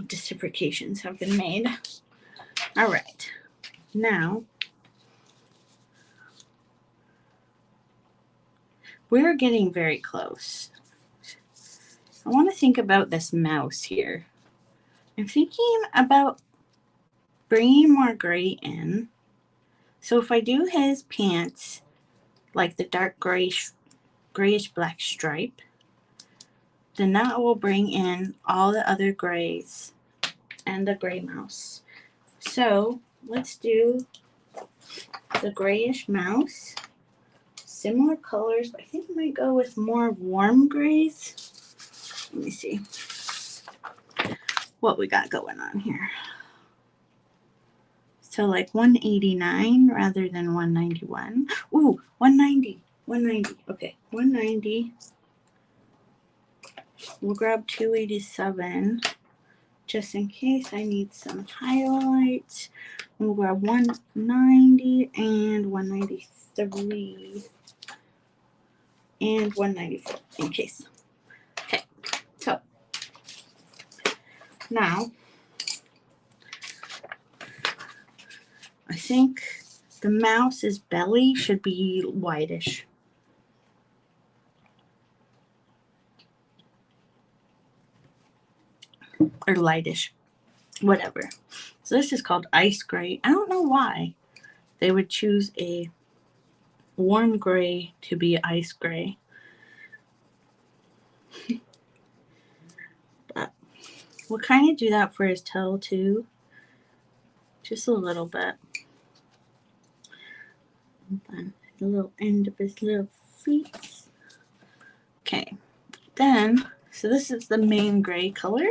A: Justifications have been made. All right. Now, we're getting very close. I want to think about this mouse here. I'm thinking about bringing more gray in. So if I do his pants like the dark grayish black stripe, then that will bring in all the other grays and the gray mouse. So let's do the grayish mouse. Similar colors, but I think I might go with more warm grays. Let me see what we got going on here. So like 189 rather than 191. Ooh, 190. 190. Okay, 190. We'll grab 287 just in case I need some highlights. We'll grab 190 and 193 and 194 in case. Okay, so now I think the mouse's belly should be whitish. Or lightish. Whatever. So this is called ice gray. I don't know why they would choose a warm gray to be ice gray. But we'll kind of do that for his tail too. Just a little bit. And then the little end of his little feet. Okay. Then, so this is the main gray color,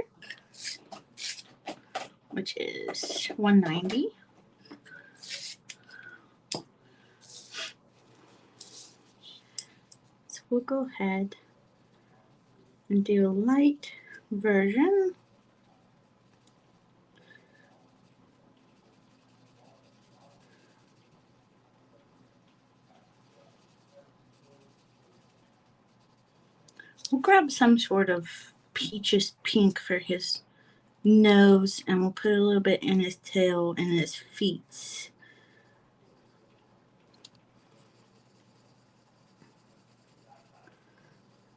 A: which is 190. So we'll go ahead and do a light version. We'll grab some sort of peachish pink for his nose, and we'll put a little bit in his tail and his feet.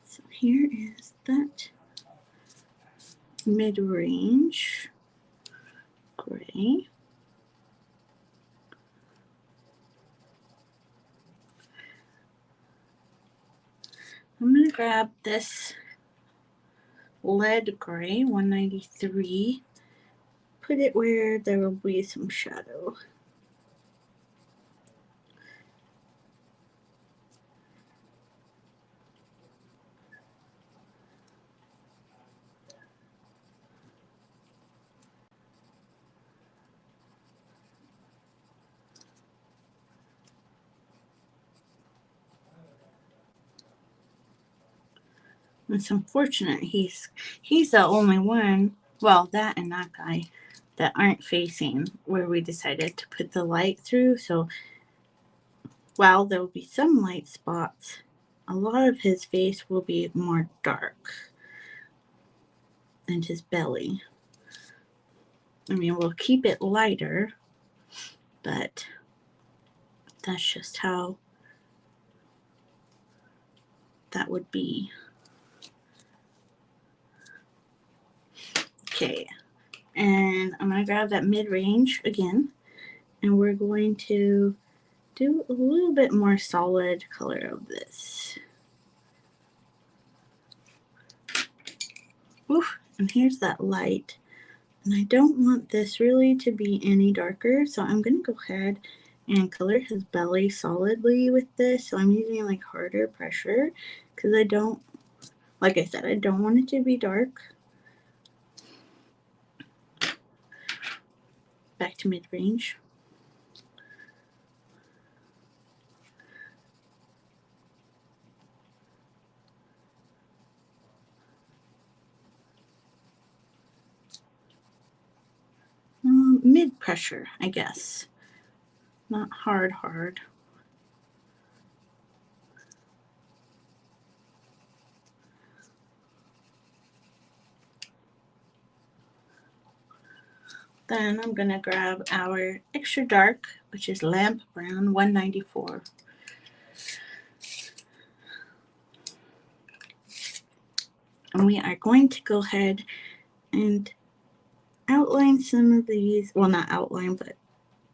A: So here is that mid-range gray. I'm going to grab this lead gray, 193, put it where there will be some shadow. It's unfortunate he's the only one, well, that and that guy, that aren't facing where we decided to put the light through. So while there will be some light spots, a lot of his face will be more dark, and his belly. I mean, we'll keep it lighter, but that's just how that would be. Okay, and I'm going to grab that mid-range again, and we're going to do a little bit more solid color of this. Oof, and here's that light. And I don't want this really to be any darker, so I'm going to go ahead and color his belly solidly with this. So I'm using like harder pressure because I don't, like I said, I don't want it to be dark. Back to mid-range. Mid-pressure, I guess. Not hard. Then I'm going to grab our extra dark, which is lamp brown, 194. And we are going to go ahead and outline some of these, well, not outline, but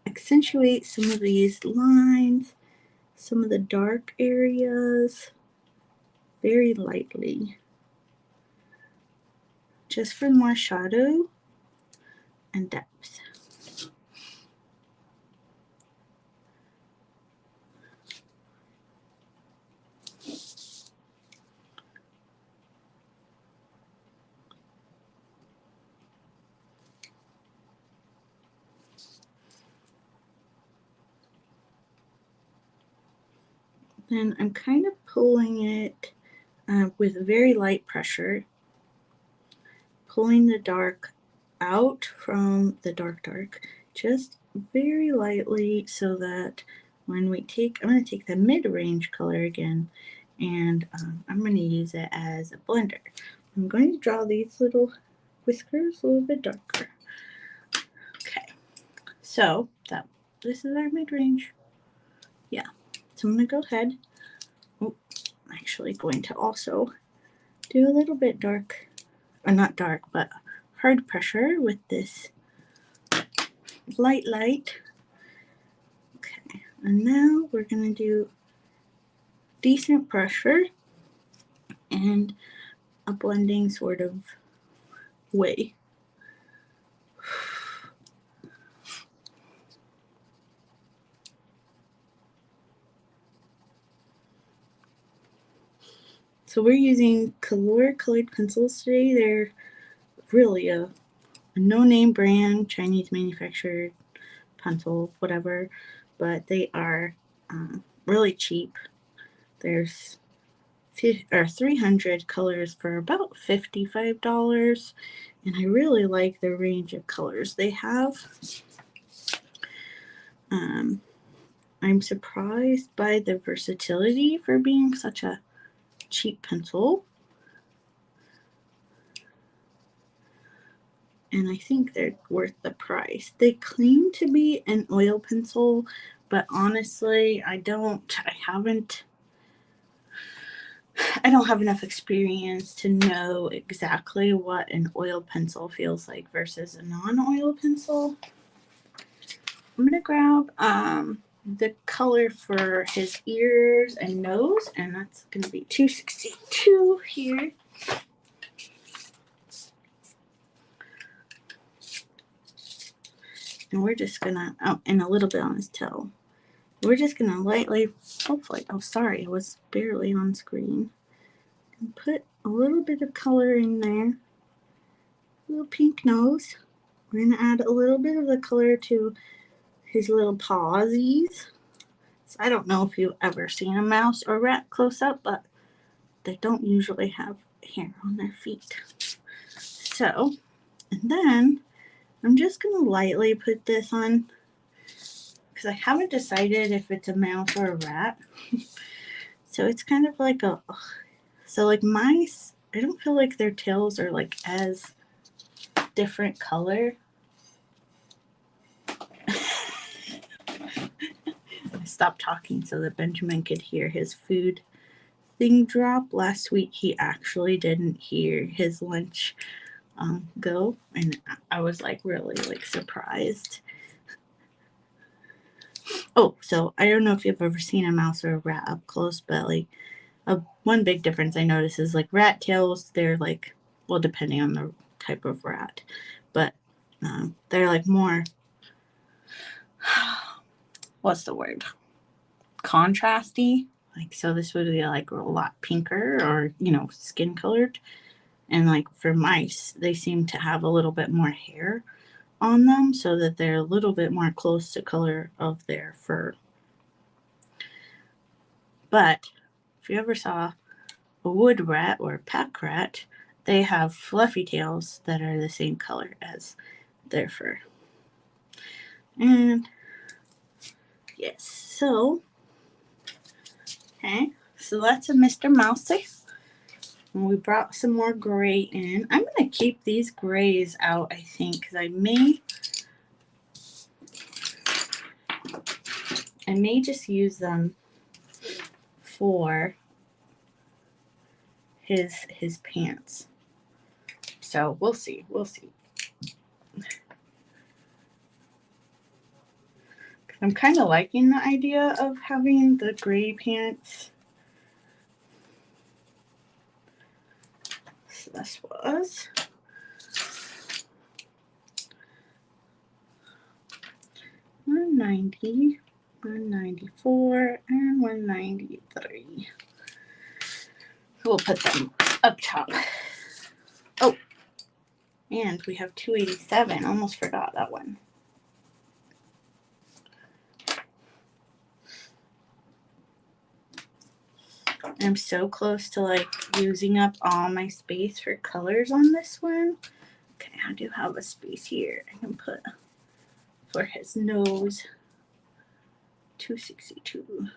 A: accentuate some of these lines some of the dark areas very lightly, just for more shadow and depth. Then I'm kind of pulling it with very light pressure, pulling the dark out from the dark, just very lightly, so that when we take, I'm going to take the mid-range color again, and I'm going to use it as a blender. I'm going to draw these little whiskers a little bit darker. Okay, so this is our mid-range. Yeah, so I'm going to go ahead. Oh, I'm actually going to also do a little bit dark, or not dark, but hard pressure with this light. Okay, and now we're going to do decent pressure and a blending sort of way. So we're using Color colored pencils today. They're really a no-name brand, Chinese manufactured pencil, whatever, but they are really cheap. There's 300 colors for about $55, and I really like the range of colors they have. I'm surprised by the versatility for being such a cheap pencil, and I think they're worth the price. They claim to be an oil pencil, but honestly, I don't have enough experience to know exactly what an oil pencil feels like versus a non-oil pencil. I'm gonna grab the color for his ears and nose, and that's gonna be 262 here. And we're just gonna, and a little bit on his tail. We're just gonna lightly, hopefully, oh sorry, I was barely on screen. And put a little bit of color in there. Little pink nose. We're gonna add a little bit of the color to his little pawsies. So I don't know if you've ever seen a mouse or rat close up, but they don't usually have hair on their feet. So, and then I'm just gonna lightly put this on because I haven't decided if it's a mouse or a rat. So it's kind of like so like mice, I don't feel like their tails are like as different color. I stopped talking so that Benjamin could hear his food thing drop. Last week he actually didn't hear his lunch go, and I was like really like surprised. Oh, so I don't know if you've ever seen a mouse or a rat up close, but like one big difference I notice is like rat tails, they're like, well, depending on the type of rat, but they're like more, what's the word? Contrasty. Like, so this would be like a lot pinker or, skin colored. And like for mice, they seem to have a little bit more hair on them so that they're a little bit more close to color of their fur. But if you ever saw a wood rat or a pack rat, they have fluffy tails that are the same color as their fur. And yes, so okay, so that's a Mr. Mousey. And we brought some more gray in. I'm going to keep these grays out, I think, because I may just use them for his pants. So we'll see. I'm kind of liking the idea of having the gray pants. So this was $190, $194, and $193. We'll put them up top. Oh, and we have $287. Almost forgot that one. I'm so close to like using up all my space for colors on this one. Okay, I do have a space here. I can put for his nose. 262.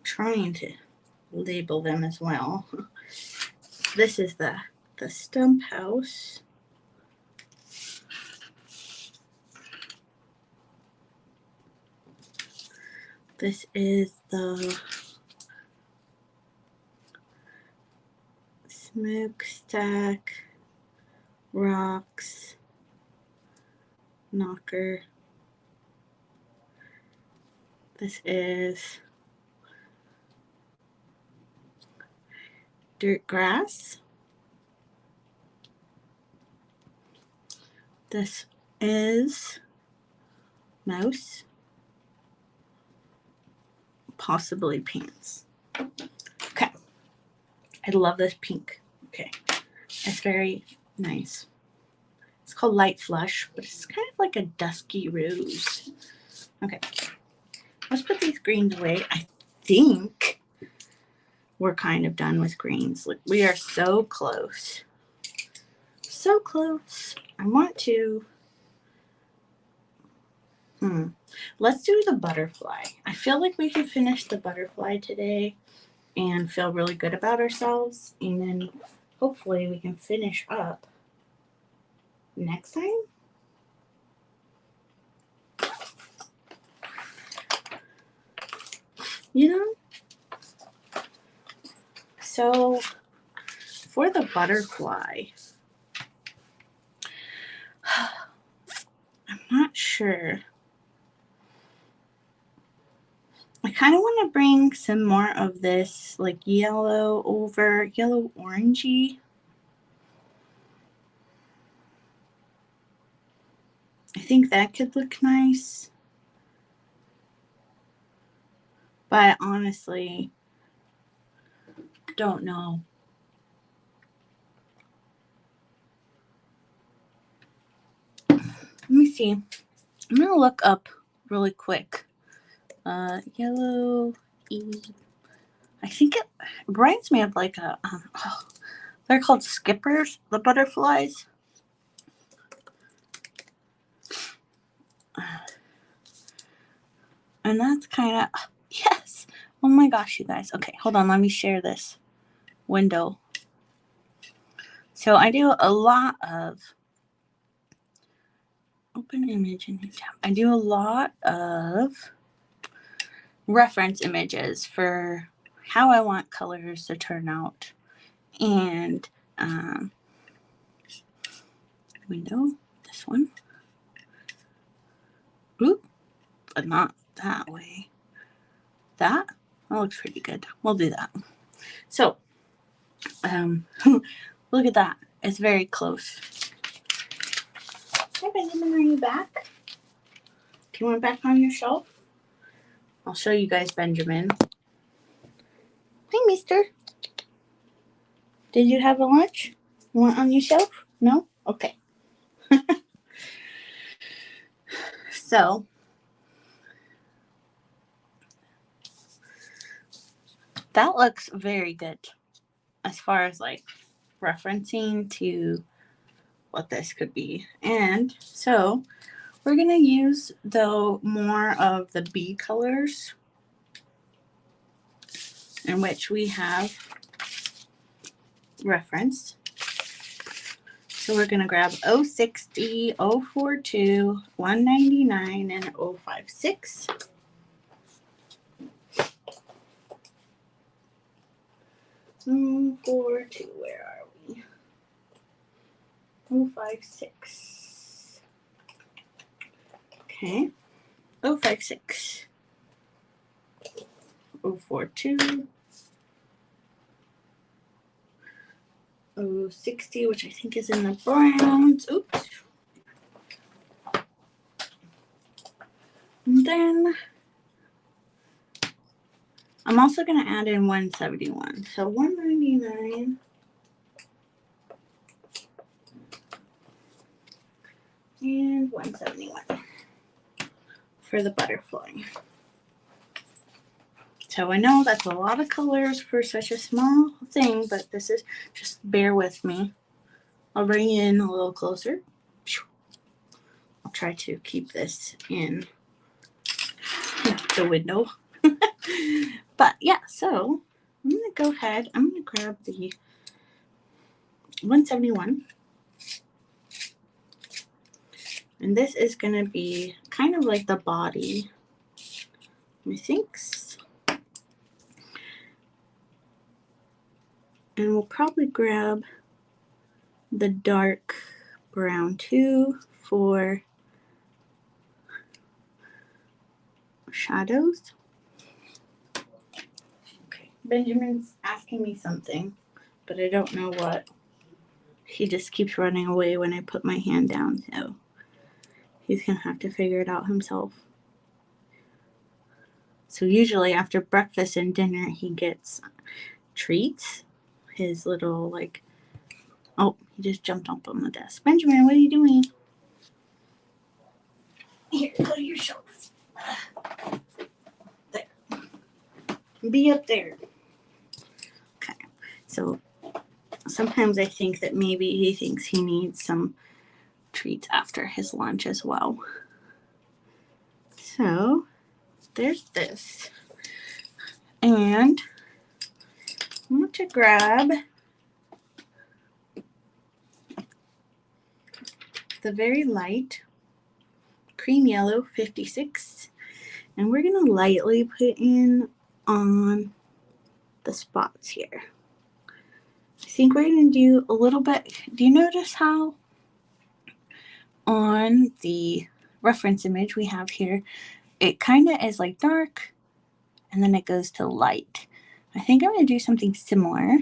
A: Trying to label them as well. This is the stump house. This is the smokestack, rocks, knocker. This is dirt grass. This is mouse. Possibly pants. Okay. I love this pink. Okay. It's very nice. It's called Light Flush, but it's kind of like a dusky rose. Okay. Let's put these greens away. I think we're kind of done with greens. Look, we are so close. So close. I want to... Let's do the butterfly. I feel like we can finish the butterfly today and feel really good about ourselves. And then hopefully we can finish up next time. You know? So for the butterfly, I'm not sure. I kind of want to bring some more of this like yellow over, yellow orangey. I think that could look nice. But honestly, don't know. Let me see. I'm going to look up really quick. Yellow I think it reminds me of like a they're called skippers, the butterflies. And that's kind of yes. Oh my gosh, you guys. Okay, hold on, let me share this window. So I do a lot of open image and tab. I do a lot of reference images for how I want colors to turn out. And window, this one. Oop, but not that way. That looks pretty good. We'll do that. So, look at that. It's very close. Hi, Benjamin. Are you back? Do you want back on your shelf? I'll show you guys Benjamin. Hi, mister. Did you have a lunch? You want on your shelf? No? Okay. So, that looks very good as far as like referencing to what this could be. And so we're going to use though more of the B colors in which we have referenced. So we're going to grab 060, 042, 199, and 056. 4, 2, where are we? 056. Okay. 056. 042. 060, which I think is in the browns. Oops. And then I'm also going to add in 171. So 199 and 171 for the butterfly. So I know that's a lot of colors for such a small thing, but this is, just bear with me. I'll bring it in a little closer. I'll try to keep this in the window. But yeah, so I'm going to go ahead. I'm going to grab the 171. And this is going to be kind of like the body, methinks. And we'll probably grab the dark brown too for shadows. Okay, Benjamin's asking me something, but I don't know what. He just keeps running away when I put my hand down, so he's gonna have to figure it out himself. So usually after breakfast and dinner, he gets treats. His little, like, oh, he just jumped up on the desk. Benjamin, what are you doing? Here, go to your shelf. There. Be up there. Okay, so sometimes I think that maybe he thinks he needs some treats after his lunch as well. So there's this. And I want to grab the very light cream yellow 56, and we're going to lightly put in on the spots here. I think we're going to do a little bit. Do you notice how on the reference image we have here, it kind of is like dark and then it goes to light? I think I'm going to do something similar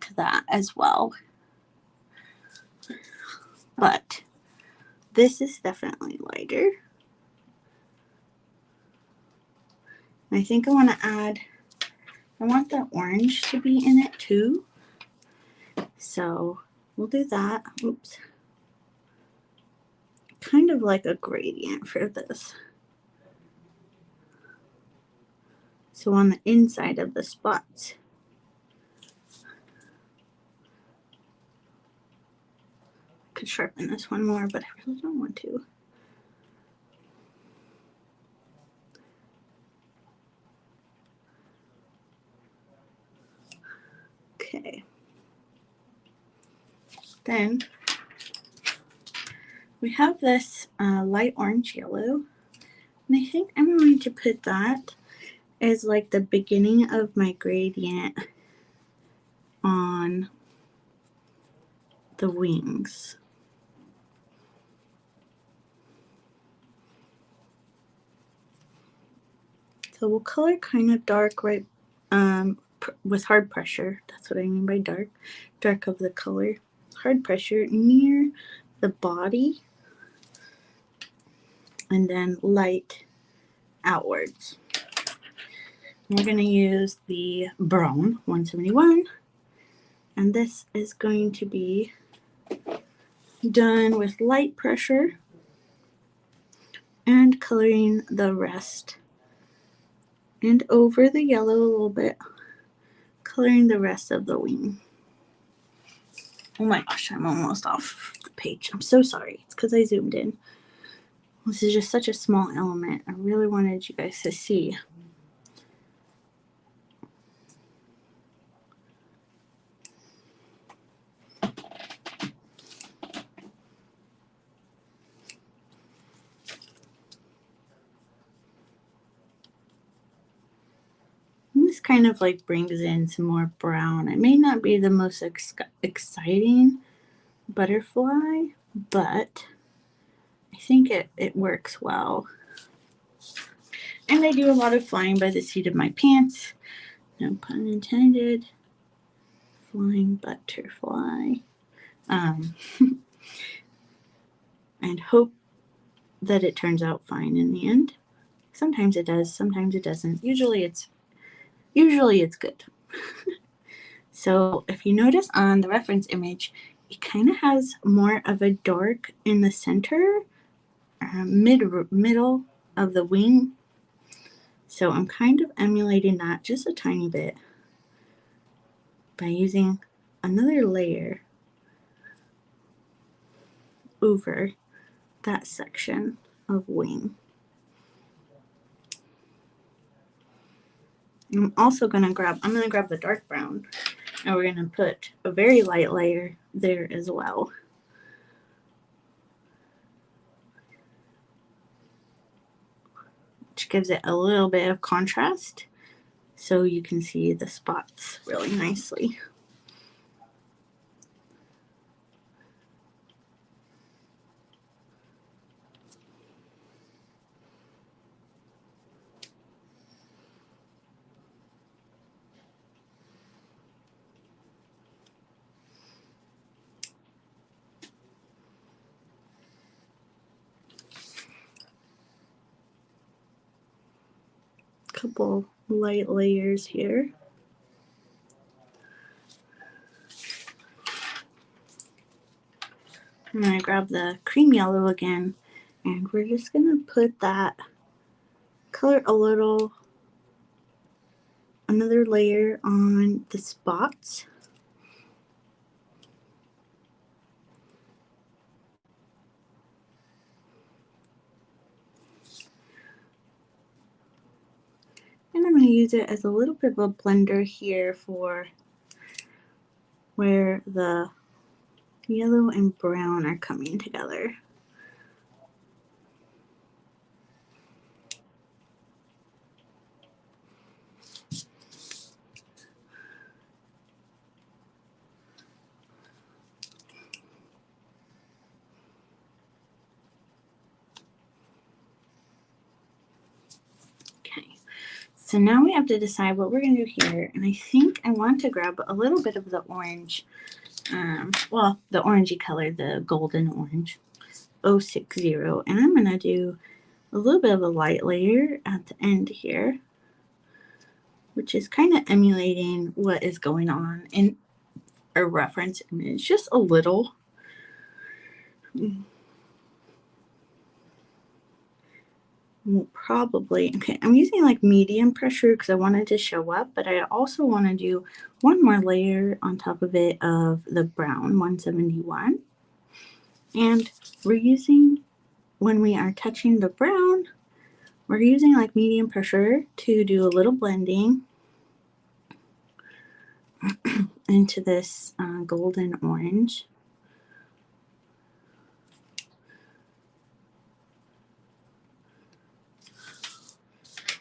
A: to that as well. But this is definitely lighter. I think I want to add, I want the orange to be in it too. So we'll do that. Oops. Kind of like a gradient for this. So on the inside of the spots. I could sharpen this one more, but I really don't want to. Okay. Then we have this light orange yellow, and I think I'm going to put that as like the beginning of my gradient on the wings. So we'll color kind of dark right with hard pressure. That's what I mean by dark. Dark of the color. Hard pressure near the body, and then light outwards. We're going to use the brown 171, and this is going to be done with light pressure and coloring the rest, and over the yellow a little bit, coloring the rest of the wing. Oh my gosh, I'm almost off the page. I'm so sorry. It's because I zoomed in. This is just such a small element. I really wanted you guys to see. kind of like brings in some more brown. It may not be the most exciting butterfly, but I think it works well. And I do a lot of flying by the seat of my pants. No pun intended. Flying butterfly. And hope that it turns out fine in the end. Sometimes it does, sometimes it doesn't. Usually it's good. So if you notice on the reference image, it kind of has more of a dark in the center, middle of the wing. So I'm kind of emulating that just a tiny bit by using another layer over that section of wing. I'm also going to grab the dark brown, and we're going to put a very light layer there as well. Which gives it a little bit of contrast so you can see the spots really nicely. Couple light layers here. I'm going to grab the cream yellow again, and we're just going to put that color another layer on the spots. And I'm going to use it as a little bit of a blender here for where the yellow and brown are coming together. Okay, so now we have to decide what we're going to do here, and I think I want to grab a little bit of the orange, well, the orangey color, the golden orange, 060, and I'm going to do a little bit of a light layer at the end here, which is kind of emulating what is going on in a reference image, just a little. Probably, okay, I'm using like medium pressure because I wanted to show up, but I also want to do one more layer on top of it of the brown 171. And we're using, when we are touching the brown, we're using like medium pressure to do a little blending into this golden orange.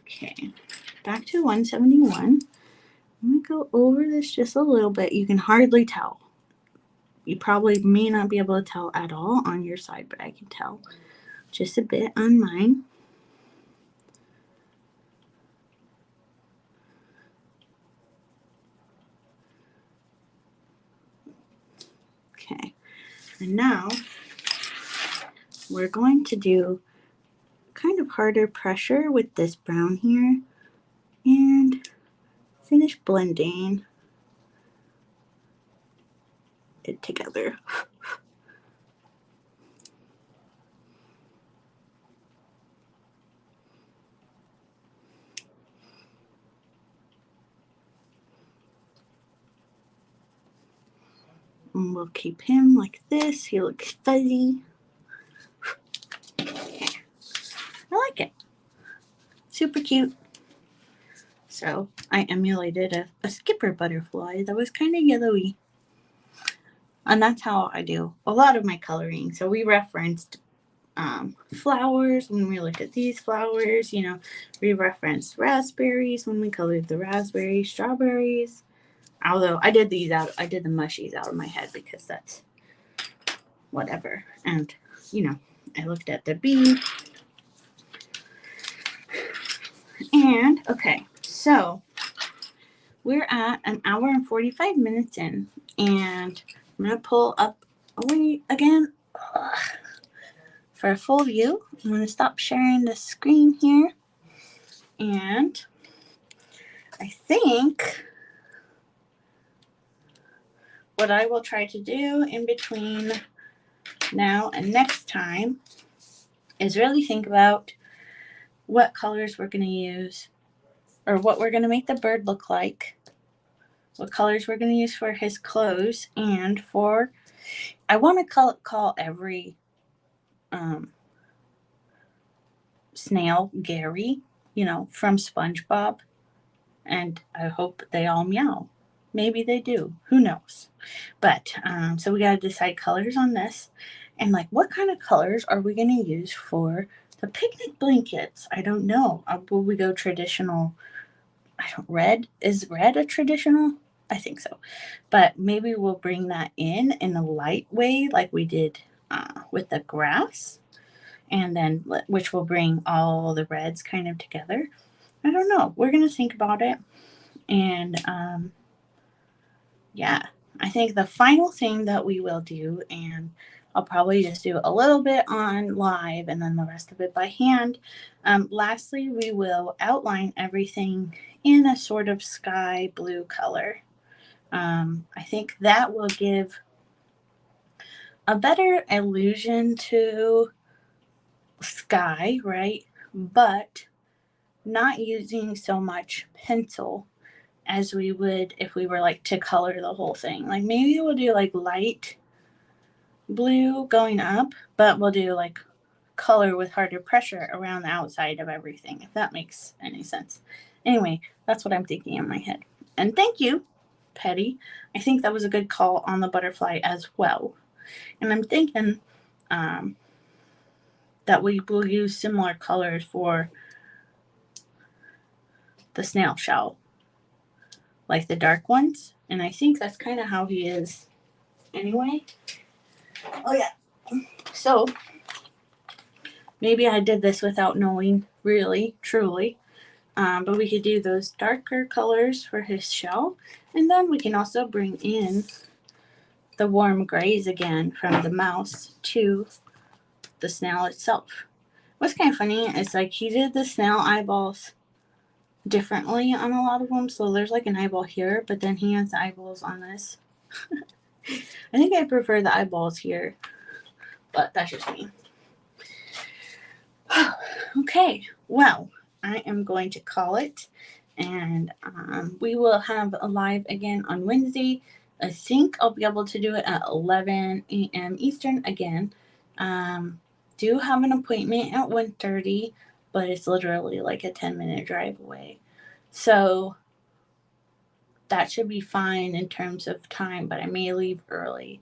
A: Okay, back to 171. I'm going to go over this just a little bit. You can hardly tell. You probably may not be able to tell at all on your side, but I can tell just a bit on mine. Okay, and now we're going to do kind of harder pressure with this brown here and finish blending it together. And we'll keep him like this. He looks fuzzy. Okay. I like it. Super cute. So I emulated a skipper butterfly that was kind of yellowy. And that's how I do a lot of my coloring. So we referenced flowers when we looked at these flowers. You know, we referenced raspberries when we colored the raspberries, strawberries. Although I did the mushies out of my head because that's whatever. And, you know, I looked at the bee. And, okay, so we're at an hour and 45 minutes in. And I'm going to pull up again. For a full view, I'm going to stop sharing the screen here. And I think what I will try to do in between now and next time is really think about what colors we're going to use, or what we're going to make the bird look like, what colors we're going to use for his clothes, and for, I want to call every snail Gary, you know, from SpongeBob, and I hope they all meow. Maybe they do. Who knows? But so we got to decide colors on this, and like what kind of colors are we going to use for the picnic blankets? I don't know. Will we go traditional? Red. Is red a traditional? I think so. But maybe we'll bring that in a light way like we did with the grass, and then which will bring all the reds kind of together. I don't know. We're going to think about it. And yeah, I think the final thing that we will do, and I'll probably just do a little bit on live and then the rest of it by hand. Lastly, we will outline everything in a sort of sky blue color. I think that will give a better illusion to sky, right? But not using so much pencil as we would if we were like to color the whole thing. Like maybe we'll do like light blue going up, but we'll do like color with harder pressure around the outside of everything, if that makes any sense. Anyway, that's what I'm thinking in my head. And thank you, Petty. I think that was a good call on the butterfly as well. And I'm thinking that we will use similar colors for the snail shell, like the dark ones. And I think that's kind of how he is anyway. Oh yeah. So maybe I did this without knowing really, truly. But we could do those darker colors for his shell. And then we can also bring in the warm grays again from the mouse to the snail itself. What's kind of funny is like he did the snail eyeballs differently on a lot of them. So there's like an eyeball here, but then he has eyeballs on this. I think I prefer the eyeballs here, but that's just me. Okay, well, I am going to call it, and we will have a live again on Wednesday. I think I'll be able to do it at 11 a.m. Eastern again. Do have an appointment at 1:30, but it's literally like a 10-minute drive away. So that should be fine in terms of time, but I may leave early.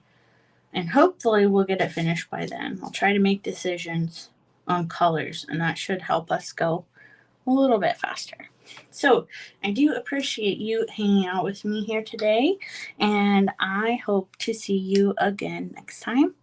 A: And hopefully we'll get it finished by then. I'll try to make decisions on colors, and that should help us go a little bit faster. So I do appreciate you hanging out with me here today, and I hope to see you again next time.